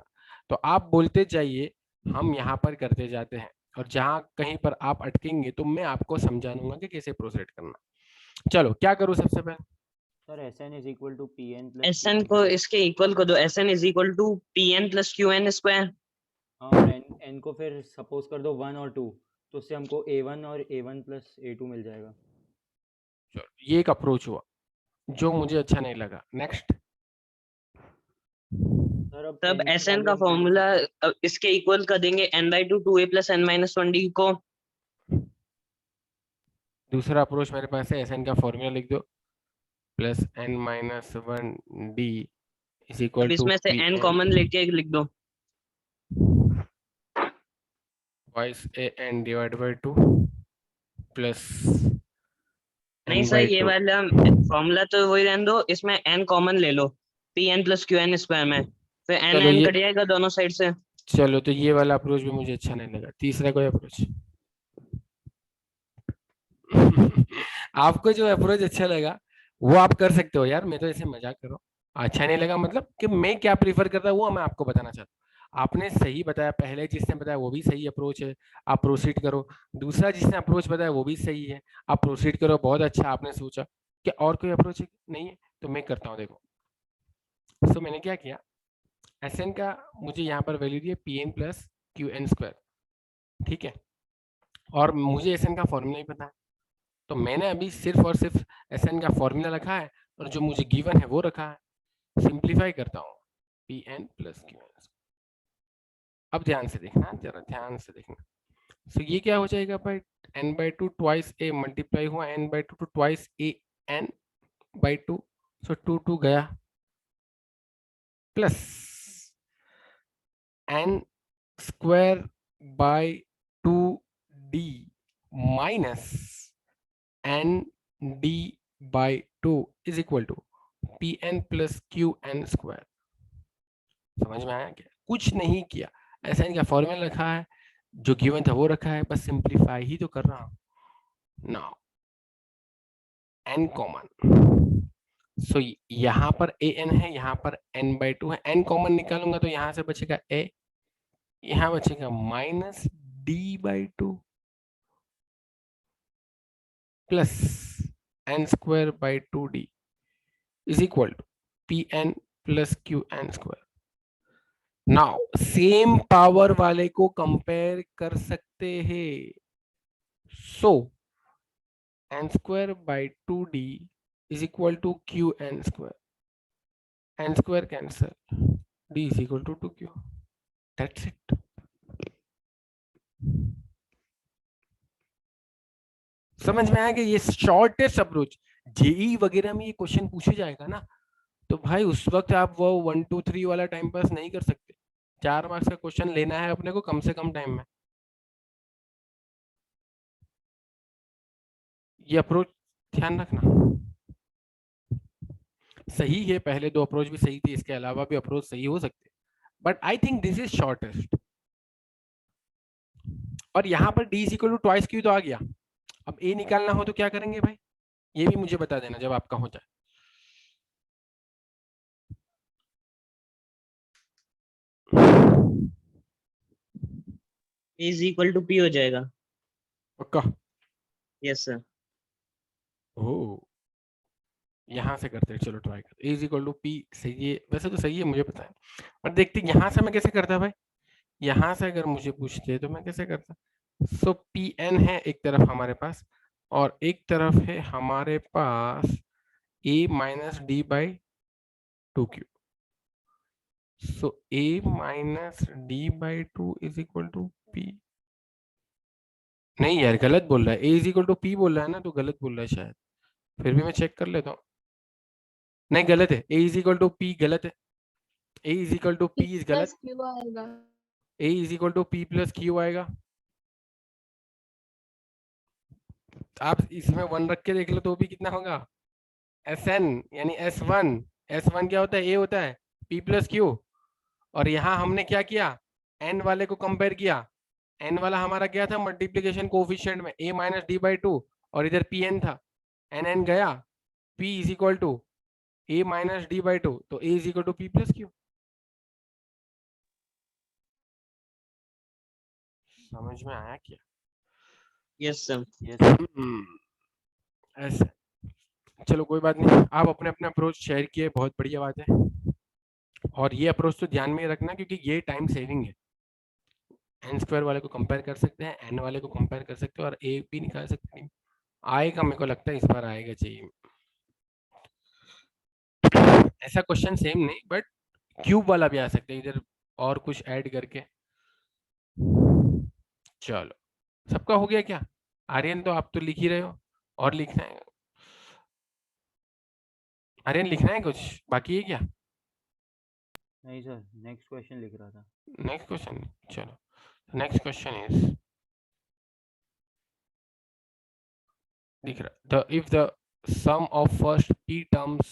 तो आप बोलते जाइए, हम यहाँ पर करते जाते हैं, और जहाँ कहीं पर आप अटकेंगे तो मैं आपको समझा दूंगा कि कैसे प्रोसीड करना। चलो क्या करूँ सबसे पहले? Sir Sn is equal to Pn plus Sn को इसके इक्वल कर दो, Sn is equal to Pn plus Qn square. हाँ, और n को फिर सपोज कर दो 1 और 2, तो उससे हमको A1 और A1 plus A2 मिल जाएगा। चलो ये एक अप्रोच हुआ जो मुझे अच्छा नहीं लगा। नेक्स्ट सर अब तब n की Sn का value हम फॉर्मूला इसके इक्वल कर देंगे n by 2 2a plus n minus 1d को। दूसरा अप्रोच मेरे पास है, Sn का फॉर्मूला लिख दो plus n minus 1d is अब इक्वल टू इसमें से n कॉमन लेके लिख दो, twice an divide by 2 plus नहीं n सर बाय ये 2। वाला फॉर्मूला तो वही रहने दो, इसमें n कॉमन ले लो Pn plus Qn स्क्वायर में, फिर n चलो n ये, कट जाएगा दोनों साइड से। चलो तो ये वाला अप्रोच भी मुझे अच्छा नहीं लगा। तीसरा कोई अप्रोच आपको जो अप्रोच अच्छा लगा वो आप कर सकते हो यार, मैं तो ऐसे मजाक कर रहा हूँ। अच्छा नहीं लगा मतलब कि मैं क्या प्रीफर करता हूँ वो मैं आपको बताना चाहता हूँ। आपने सही बताया, पहले जिसने बताया वो भी सही अप्रोच है, आप प्रोसीड करो। दूसरा जिसने अप्रोच बताया वो भी सही है, आप प्रोसीड करो। बहुत अच्छा, आपने सोचा कि और कोई अप्रोच नहीं है तो मैं करता हूँ। देखो तो मैंने क्या किया, Sn का मुझे यहाँ पर वैल्यू दिया Pn प्लस Qn स्क्वायर, ठीक है, और मुझे Sn का फॉर्मूला ही पता है, तो मैंने अभी सिर्फ और सिर्फ Sn का फॉर्मूला रखा है और जो मुझे गिवन है वो रखा है। सिंप्लीफाई करता हूँ, Pn प्लस Qn। अब ध्यान से देखना, जरा ध्यान से देखना। तो ये क्या हो जाएगा भाई, n by 2 twice a multiply हुआ n by 2 to twice a n by 2, so 2 2 गया, plus n square by 2d minus n d by 2 is equal to Pn plus Qn square. समझ में आया क्या? कुछ नहीं किया, ऐसा इनका फॉर्मूला रखा है, जो गिवन था वो रखा है, बस सिंप्लीफाई ही तो कर रहा हूं। नाउ n कॉमन, सो यहाँ पर an है, यहाँ पर n by 2 है, n कॉमन निकालूंगा तो यहाँ से बचेगा a, यहाँ बचेगा minus d by 2 plus n square by 2d is equal to pn plus qn square. Now same power वाले को कंपेयर कर सकते हैं. सो n square by 2d is equal to qn square. n square cancel, d is equal to 2q. That's it. समझ में आया कि ये शॉर्टेस्ट अप्रोच. जेई वगैरह में ये क्वेश्चन पूछे जाएगा ना, तो भाई उस वक्त आप वो 1 2 3 वाला टाइम पास नहीं कर सकते. 4 मार्क्स का क्वेश्चन लेना है अपने को कम से कम टाइम में. ये अप्रोच ध्यान रखना. सही है, पहले दो अप्रोच भी सही थी, इसके अलावा भी अप्रोच सही हो सकते, but I think this is shortest. और यहाँ पर d इज इक्वल टू ट्वाइस क्यू तो आ गया. अब a निकालना हो तो क्या करेंगे भाई, ये भी मुझे बता देना जब आपका हो जाए. A is equal to P हो जाएगा. पक्का? Yes sir. ओह, यहाँ से करते हैं, चलो ट्राई करते. a is equal to p सही है, वैसे तो सही है मुझे पता है, पर देखते हैं यहाँ से मैं कैसे करता भाई. यहाँ से अगर मुझे पूछते तो मैं कैसे करता. सो pn है एक तरफ हमारे पास, और एक तरफ है हमारे पास a minus d by 2q. So a minus d by 2 is equal to p. नहीं यार, गलत बोल रहा है. a is equal to p बोल रहा है ना, तो गलत बोल रहा है शायद. फिर भी मैं चेक कर लेता हूँ. नहीं, गलत है. a is equal to p गलत है. a is equal to p is गलत. प्लस क्यू आएगा. a is equal to p plus q आएगा. आप इसमें 1 रख के देख लो तो भी कितना होगा, Sn यानी S1. S1 क्या होता है, a होता है, p प्लस q. और यहाँ हमने क्या किया, n वाले को कंपेयर किया. n वाला हमारा क्या था, मल्टीप्लीकेशन कोफिशिएंट में a माइनस डी बाई 2, और इधर pn था. n गया, p is equal to a minus d by 2, तो a is equal to p plus q. समझ में आया क्या? Yes sir. ऐसे. चलो कोई बात नहीं, आप अपने अपने अप्रोच शेयर किए, बहुत बढ़िया बात है. और ये अप्रोच तो ध्यान में रखना, क्योंकि ये टाइम सेविंग है. n स्क्वायर वाले को कंपेयर कर सकते हैं, n वाले को कंपेयर कर सकते हैं, और a भी निकाल सकते हैं. आएगा, मेरे को लगता है इस बार आएगा चाहिए. ऐसा क्वेश्चन सेम नहीं, बट क्यूब वाला भी आ सकता है इधर, और कुछ ऐड करके. चलो, सबका हो गया क्या? आर्यन तो आप तो लिख ही रहे हो, और लिखना है. आर्यन लिखना है कुछ बाकी है क्या? नहीं सर, नेक्स्ट क्वेश्चन लिख रहा था. Next question. चलो, नेक्स्ट क्वेश्चन इज दिख रहा. The if the sum of first p terms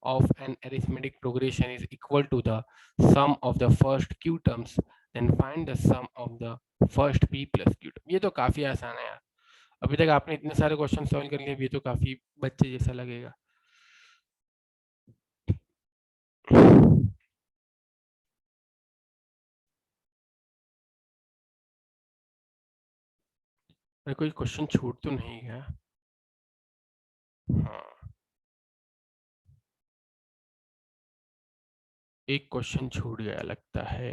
of an arithmetic progression is equal to the sum of the first q terms, then find the sum of the first p plus q term. ये तो काफी आसान है यार. अभी तक आपने इतने सारे क्वेश्चन सॉल्व कर लिए, ये तो काफी बच्चे जैसा लगेगा. कोई क्वेश्चन छूट तो नहीं गया? हाँ, एक क्वेश्चन छूट गया लगता है.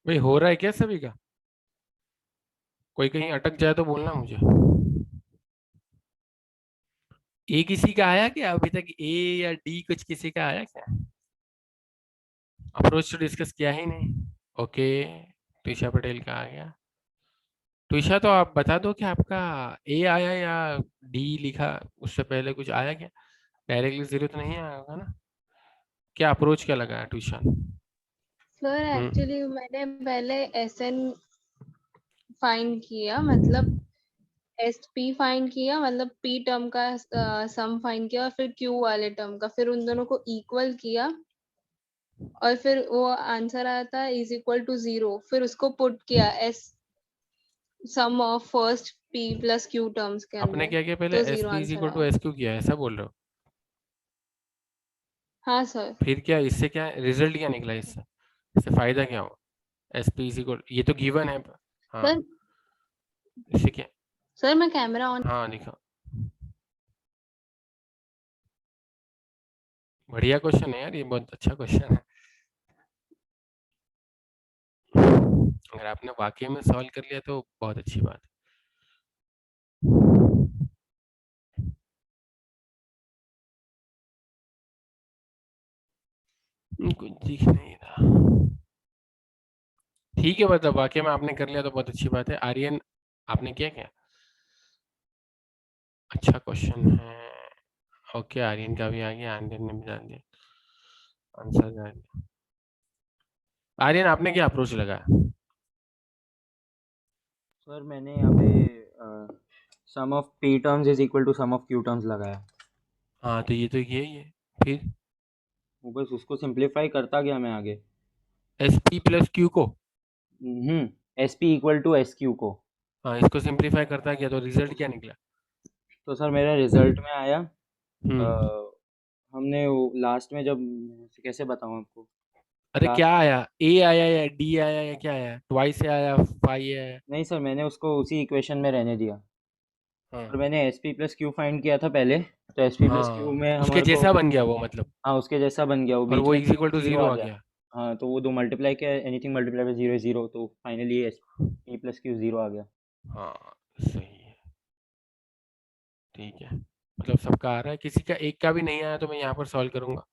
भाई हो रहा है क्या सभी का? कोई कहीं अटक जाए तो बोलना मुझे। ए किसी का आया क्या अभी तक? ए या डी कुछ किसी का आया क्या? अप्रोच तो डिस्कस किया ही नहीं। ओके, त्रिशा पटेल का आ गया। त्रिशा तो आप बता दो कि आपका ए आया या डी लिखा, उससे पहले कुछ आया क्या? डायरेक्टली जीरो तो नहीं आया होगा ना? क्या अप्रोच क्या लगा है ट्यूशन? सर एक्चुअली मैंने पहले SN फाइंड किया, मतलब SP फाइंड किया, मतलब P टर्म का सम फाइंड किया, और फिर Q वाले टर्म का, फिर उन दोनों को इक्वल किया, और फिर वो आंसर आया था इज इक्वल टू 0, फिर उसको पुट किया sum of first P plus Q terms के आपने अंदर, क्या किया पहले? तो S 0 p is answer equal to आया। एस क्यू किया, ऐसा बोल रहे हो? हाँ सर। फिर क्या इससे क्या रिजल्ट क्या निकला? इससे फायदा क्या हुआ? एस पी इज इक्वल, ये तो गिवन है। हाँ, सर इससे क्या? सर मैं कैमरा ऑन। हाँ दिखा। बढ़िया क्वेश्चन है यार, ये बहुत अच्छा क्वेश्चन है। अगर आपने वाकई में सॉल्व कर लिया तो बहुत अच्छी बात है। कुछ दिख नहीं रहा। ठीक है, मतलब वाकई में आपने कर लिया तो बहुत अच्छी बात है। आर्यन, आपने किया क्या? अच्छा क्वेश्चन है। ओके, आर्यन का भी आ गया, आर्यन ने भी जान दिया आंसर जान दिया। आर्यन, आपने क्या अप्रोच लगाया? सर मैंने यहाँ पे sum of P terms is equal to sum of Q terms लगाया। हाँ, तो ये यही है। फिर वो बस उसको सिंप्लीफाई करता गया मैं आगे। एस पी प्लस क्यू को, SP इक्वल टू SQ को। हाँ इसको सिंप्लीफाई करता गया तो रिजल्ट क्या निकला? तो सर मेरा रिजल्ट में आया, हम्म। हमने वो लास्ट में जब, कैसे बताऊँ आपको, अरे क्या लास्ट, आया? ए आया या डी आया या क्या आया? ट्वाइस से आया, फाइव आया? नहीं सर मैंने उसको उसी इक्वेशन में रहने दिया, हाँ और मैंने SP प्लस Q फाइंड किया था पहले, तो SP प्लस Q हाँ, में उसके हमारे को, जैसा बन गया वो मतलब, हाँ उसके जैसा बन गया, वो और बीच वो में is equal to zero zero आ आ गया। गया। हाँ तो वो दो मल्टीप्लाई किया, anything multiply by zero is zero, तो finally SP plus Q zero आ गया। हाँ सही है, ठीक है। मतलब सबका आ रहा है, किसी का एक का भी नहीं आया तो मैं यहाँ पर सॉल्व करूंगा।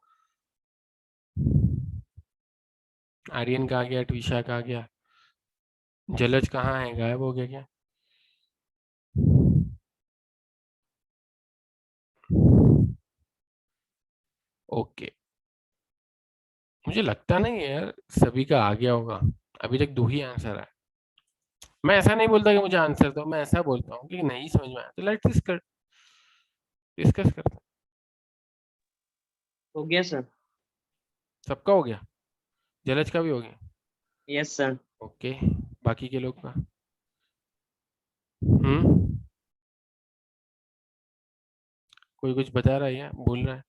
आर्यन का आ गया, ट्विशा का आ गया। जलज कहाँ है, गायब हो गया क्या? ओके, मुझे लगता नहीं है यार सभी का आ गया होगा। अभी तक दो ही आंसर है। मैं ऐसा नहीं बोलता कि मुझे आंसर दो, मैं ऐसा बोलता हूँ कि नहीं समझ में आया तो लेट्स डिस्कस करते हैं। हो गया सर। सबका हो गया? जलज का भी हो गया? Yes sir. ओके। बाकी के लोग का? कोई कुछ बता रहा है या बोल रहा है?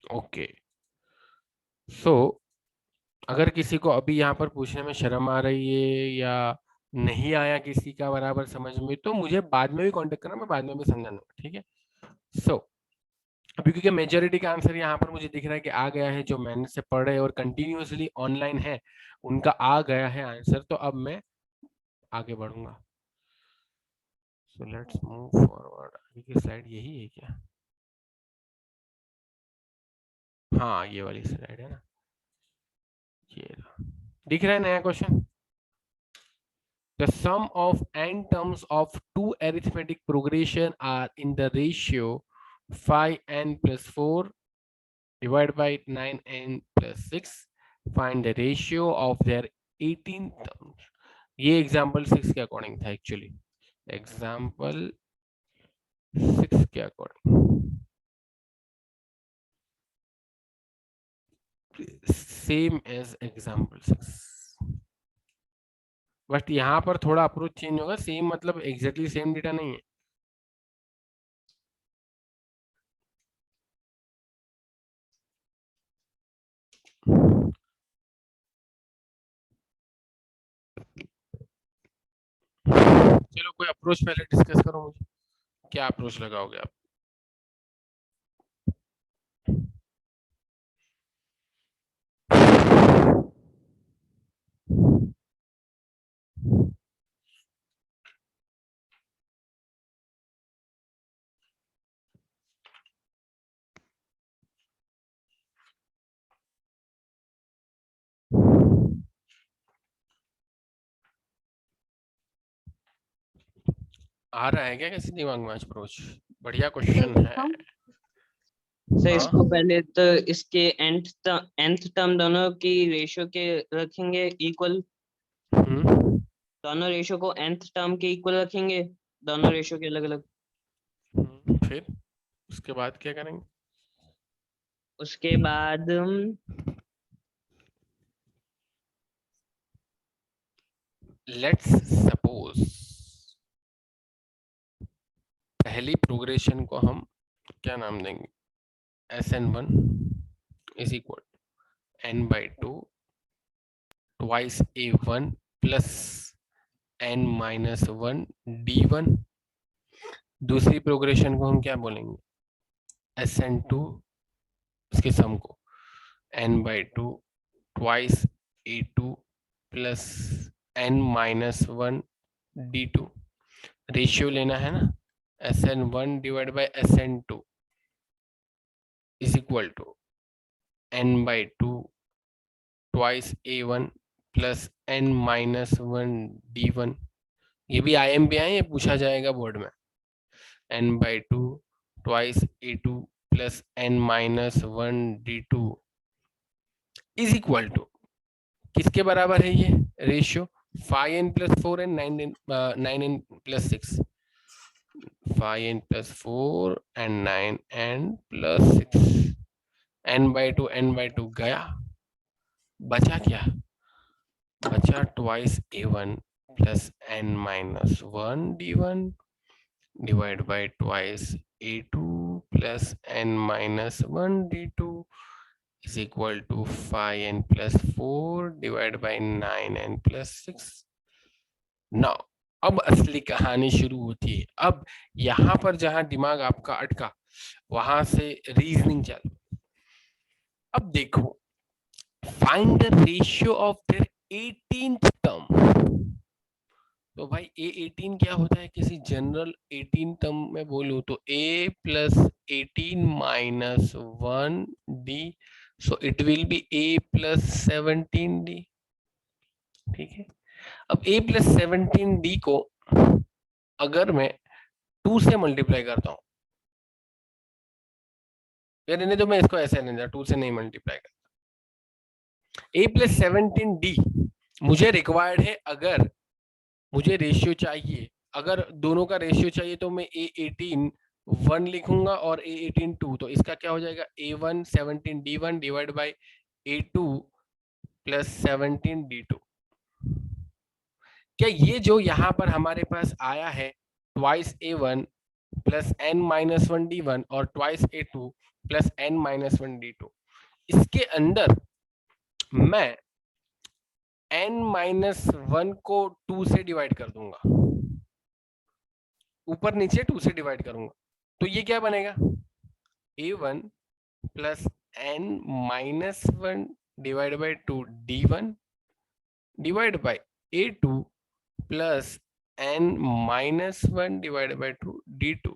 ओके, सो अगर किसी को अभी यहाँ पर पूछने में शर्म आ रही है या नहीं आया किसी का बराबर समझ में, तो मुझे बाद में भी कांटेक्ट करना, मैं बाद में भी समझा दूंगा, ठीक है? सो अभी क्योंकि मेजोरिटी का आंसर यहाँ पर मुझे दिख रहा है कि आ गया है, जो मैंने से पढ़ रहे और कंटिन्यूअसली ऑनलाइन है उनका आ गया है आंसर, तो अब मैं आगे बढ़ूंगा। So let's move forward. आगे की स्लाइड यही है क्या? हाँ, ये वाली स्लाइड है ना, ये दिख रहा है नया question. The sum of n terms of two arithmetic progression are in the ratio 5n plus 4 divided by 9n plus 6. Find the ratio of their 18 terms. ये example 6 के अकॉर्डिंग था एक्चुअली, example 6 के according same as example 6, but यहाँ पर थोड़ा अप्रोच चेंज होगा। सेम मतलब एग्जैक्टली सेम डेटा नहीं है। चलो कोई अप्रोच पहले डिस्कस करो, मुझे क्या अप्रोच लगाओगे आप? आ रहा है क्या किसी दिमाग में अप्रोच? बढ़िया क्वेश्चन है। सर हाँ? इसको पहले तो इसके nth टर्म दोनों की रेशियो के रखेंगे इक्वल, दोनों रेशियो को nth टर्म के इक्वल रखेंगे, दोनों रेशियो के अलग अलग। फिर उसके बाद क्या करेंगे? उसके बाद लेट्स सपोज पहली प्रोग्रेशन को हम क्या नाम देंगे? Sn1 is equal to n by 2 twice a1 plus n minus 1 d1। दूसरी प्रोग्रेशन को हम क्या बोलेंगे? Sn2 इसके सम को n by 2 twice a2 plus n minus 1 d2। Ratio लेना है ना, Sn1 divide by Sn2 is equal to n by 2 twice a1 plus n minus 1 d1। ये भी IMP है, ये पूछा जाएगा बोर्ड में। n by 2 twice a2 plus n minus 1 d2 is equal to किसके बराबर है ये ratio? 5n plus 4n 9n plus 6, 5n plus 4 and 9n plus 6, n by 2 गया, बचा क्या? बचा twice a1 plus n minus 1 d1 divided by twice a2 plus n minus 1 d2 is equal to 5n plus 4 divided by 9n plus 6। Now अब असली कहानी शुरू होती है। अब यहाँ पर जहां दिमाग आपका अटका वहां से रीजनिंग चालू। अब देखो, find the ratio of their 18th term. तो भाई A18 क्या होता है? किसी जनरल 18 टर्म में बोलूं तो A plus 18 minus 1D, so it will be A plus 17D। ठीक है, अब A plus 17D को अगर मैं 2 से मल्टीप्लाई करता हूं, यानी नहीं तो मैं इसको ऐसे नहीं, 2 से नहीं मल्टीप्लाई करता। A plus 17D मुझे रिक्वायर्ड है, अगर मुझे रेशियो चाहिए, अगर दोनों का रेशियो चाहिए तो मैं A18 1 लिखूंगा और A18 2, तो इसका क्या हो जाएगा A1 17 D1 divide by A2 plus 17 D2। क्या ये जो यहाँ पर हमारे पास आया है twice A1 plus n-1 D1 और twice A2 plus n-1 D2, इसके अंदर मैं n-1 को 2 से डिवाइड कर दूंगा, ऊपर नीचे 2 से डिवाइड करूंगा, तो ये क्या बनेगा A1 plus n-1 divide by 2 D1 divide by A2 plus n-1 divide by 2 D2।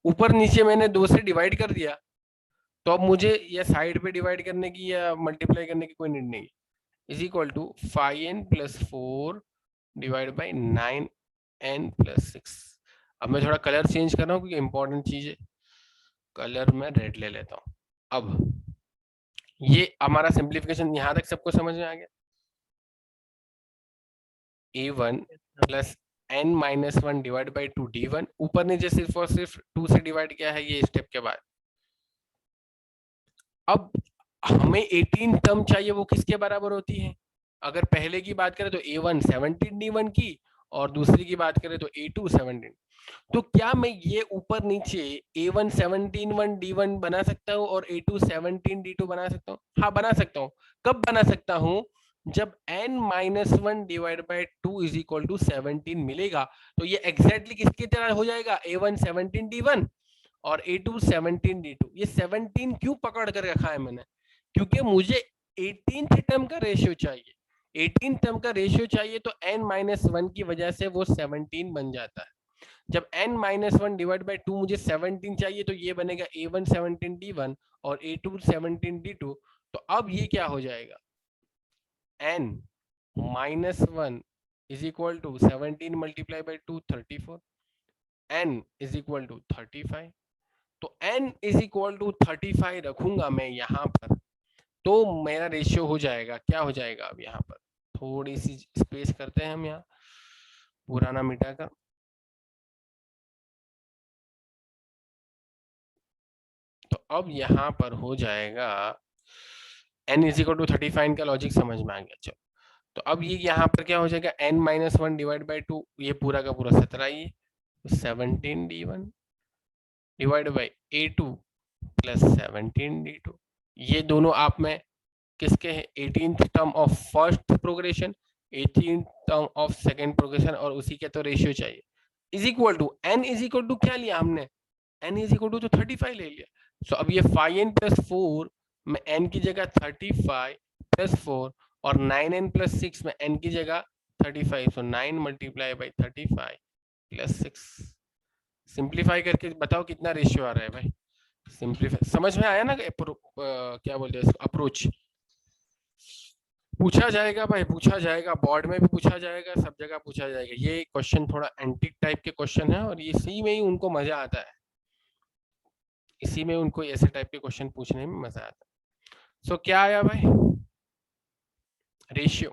ऊपर नीचे मैंने 2 से डिवाइड कर दिया, तो अब मुझे या साइड पे डिवाइड करने की या मल्टीप्लाई करने की कोई नीड नहीं है। Is equal to 5n plus 4 divide by 9n plus 6। अब मैं थोड़ा कलर चेंज कर रहा हूँ क्योंकि इंपॉर्टेंट चीज है, कलर में रेड ले लेता हूँ। अब ये हमारा सिंप्लीफिकेशन यहाँ तक सबको समझ में आ गया। A1 plus n-1 divide by 2 D1, ऊपर नीचे सिर्फ और सिर्फ 2 से डिवाइड किया है ये स्टेप के बाद। अब हमें 18 टर्म चाहिए, वो किसके बराबर होती है? अगर पहले की बात करें तो A1 17 D1 की, और दूसरी की बात करें तो A2 17। तो क्या मैं ये ऊपर नीचे A1 17 D1 बना सकता हूँ और A2 17 D2 बना सकता हूँ? हाँ बना सकता हूँ। कब बना सकता हूँ? जब n-1 divide by 2 is equal to 17 मिलेगा, तो ये एग्जैक्टली किसकी तरह हो जाएगा? A1 17 D1 और A2 17 D2। ये 17 क्यों पकड़ कर रखा है मैंने? क्योंकि मुझे 18th टर्म का रेशियो चाहिए। 18 टर्म का रेशियो चाहिए तो n-1 की वजह से वो 17 बन जाता है। जब n-1 डिवाइड बाई 2 मुझे 17 चाहिए, तो ये बनेगा A1 17 D1 और A2 17 D2। तो अब ये क्या हो जाएगा? n-1 is equal to 17 multiply by 2 34, n is equal to 35। तो n इज इक्वल टू 35 रखूंगा मैं यहाँ पर, तो मेरा रेशियो हो जाएगा, क्या हो जाएगा? अब यहाँ पर थोड़ी सी स्पेस करते हैं हम, यहाँ पुराना मिटाकर। तो अब यहाँ पर हो जाएगा n इज इक्वल टू 35 का लॉजिक समझ में आ गया। चलो, तो अब ये यहाँ पर क्या हो जाएगा? n-1 डिवाइड बाई 2, ये पूरा का पूरा 17 ही है, 17 D1 divide by A2 plus 17 D2। ये दोनों आप में किसके हैं? 18th term of first progression, 18th term of second progression, और उसी के तो रेशियो चाहिए। Is equal to n is equal to क्या लिया हमने? n इज इक्वल टू तो 35 ले लिया। सो अब ये 5n प्लस 4 में n की जगह 35 प्लस 4 और 9n प्लस 6 में n की जगह 35, सो 9 मल्टीप्लाई बाई 35 प्लस 6। सिंप्लीफाई करके बताओ कितना रेशियो आ रहा है भाई? सिंप्लीफाई समझ में आया ना? क्या बोलते हैं इसको? अप्रोच पूछा जाएगा भाई, पूछा जाएगा, बोर्ड में भी पूछा जाएगा, सब जगह पूछा जाएगा। ये क्वेश्चन थोड़ा एंटीक टाइप के क्वेश्चन है और इसी में ही उनको मजा आता है, इसी में उनको ऐसे टाइप के क्वेश्चन पूछने में मजा आता है। सो क्या आया भाई? रेशियो।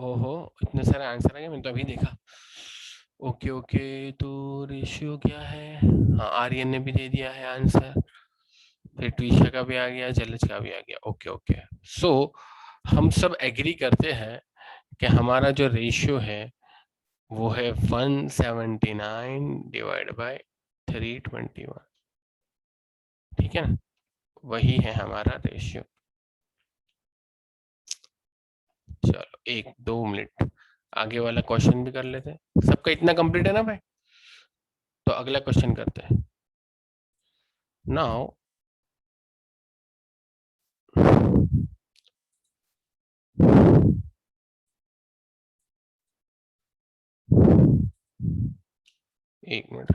ओहो, इतने सारे आंसर आ गए, मैंने तो अभी देखा। ओके ओके, तो रेशियो क्या है? हाँ, आर्यन ने भी दे दिया है आंसर, फिर ट्विशा का भी आ गया, जलज का भी आ गया। ओके ओके, सो हम सब एग्री करते हैं कि हमारा जो रेशियो है वो है 179 डिवाइड बाय 321। ठीक है ना? वही है हमारा रेशियो। चलो 1-2 मिनट आगे वाला क्वेश्चन भी कर लेते हैं। सबका इतना कंप्लीट है ना भाई? तो अगला क्वेश्चन करते हैं। नाउ एक मिनट,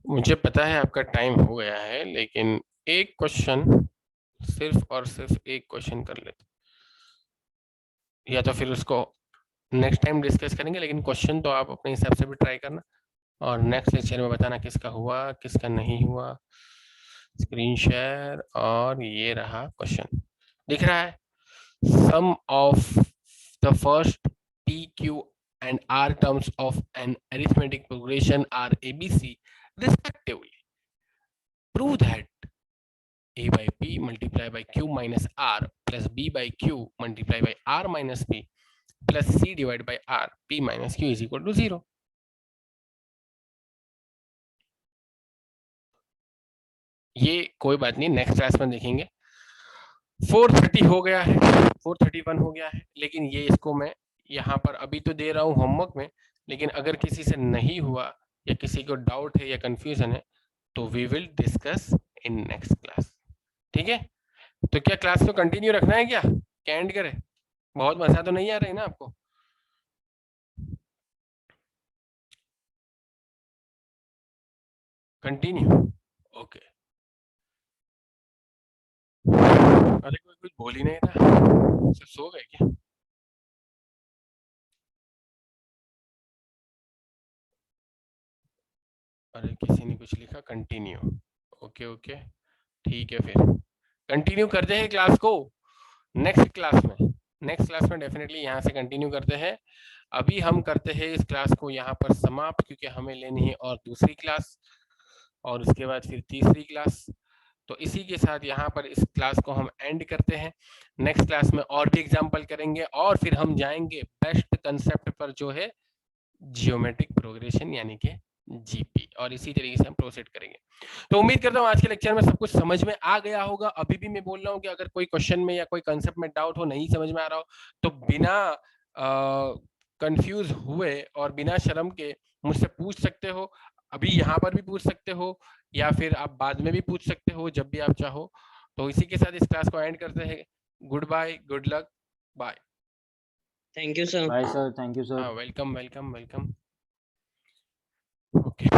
मुझे पता है आपका टाइम हो गया है, लेकिन एक क्वेश्चन, सिर्फ और सिर्फ एक क्वेश्चन कर लेते, या तो फिर उसको नेक्स्ट टाइम डिस्कस करेंगे, लेकिन क्वेश्चन तो आप अपने हिसाब से भी ट्राई करना। और नेक्स्ट लेक्चर में बताना किसका हुआ किसका नहीं हुआ। स्क्रीन शेयर, और ये रहा क्वेश्चन, दिख रहा है। Sum of the first P, Q and R terms of an arithmetic progression are ABC respectively. Prove that A by P multiplied by Q minus R plus B by Q multiplied by R minus P plus C divided by R P minus Q is equal to 0. ये कोई बात नहीं, नेक्स्ट क्लास में देखेंगे। 430 हो गया है, 431 हो गया है, लेकिन ये इसको मैं यहाँ पर अभी तो दे रहा हूँ होमवर्क में, लेकिन अगर किसी से नहीं हुआ या किसी को डाउट है या कंफ्यूजन है तो we will discuss in next class. ठीक है, तो क्या क्लास को कंटिन्यू रखना है, क्या एंड करे? बहुत मजा तो नहीं आ रही ना आपको? Continue, okay. अरे कोई कुछ बोल ही नहीं रहा, सब सो गए क्या? अरे किसी ने कुछ लिखा कंटिन्यू, ओके ओके ठीक है, फिर कंटिन्यू करते हैं क्लास को नेक्स्ट क्लास में। नेक्स्ट क्लास में डेफिनेटली यहाँ से कंटिन्यू करते हैं। अभी हम करते हैं इस क्लास को यहाँ पर समाप्त, क्योंकि हमें लेनी है और दूसरी क्लास और उसके बाद फिर तीसरी क्लास। तो इसी के साथ यहाँ पर इस क्लास को हम एंड करते हैं। नेक्स्ट क्लास में और भी एग्जाम्पल करेंगे और फिर हम जाएंगे बेस्ट कंसेप्ट पर, जो है जियोमेट्रिक प्रोग्रेशन यानी कि जीपी, और इसी तरीके से हम प्रोसीड करेंगे। तो उम्मीद करता हूँ आज के लेक्चर में सब कुछ समझ में आ गया होगा। अभी भी मैं बोल रहा हूँ कि अगर कोई क्वेश्चन में या कोई कंसेप्ट में डाउट हो, नहीं समझ में आ रहा हो, तो बिना कंफ्यूज हुए और बिना शर्म के मुझसे पूछ सकते हो। अभी यहाँ पर भी पूछ सकते हो या फिर आप बाद में भी पूछ सकते हो, जब भी आप चाहो। तो इसी के साथ इस क्लास को एंड करते हैं। Good bye, good luck, bye. Thank you sir. Bye sir, thank you sir. Welcome welcome welcome, okay.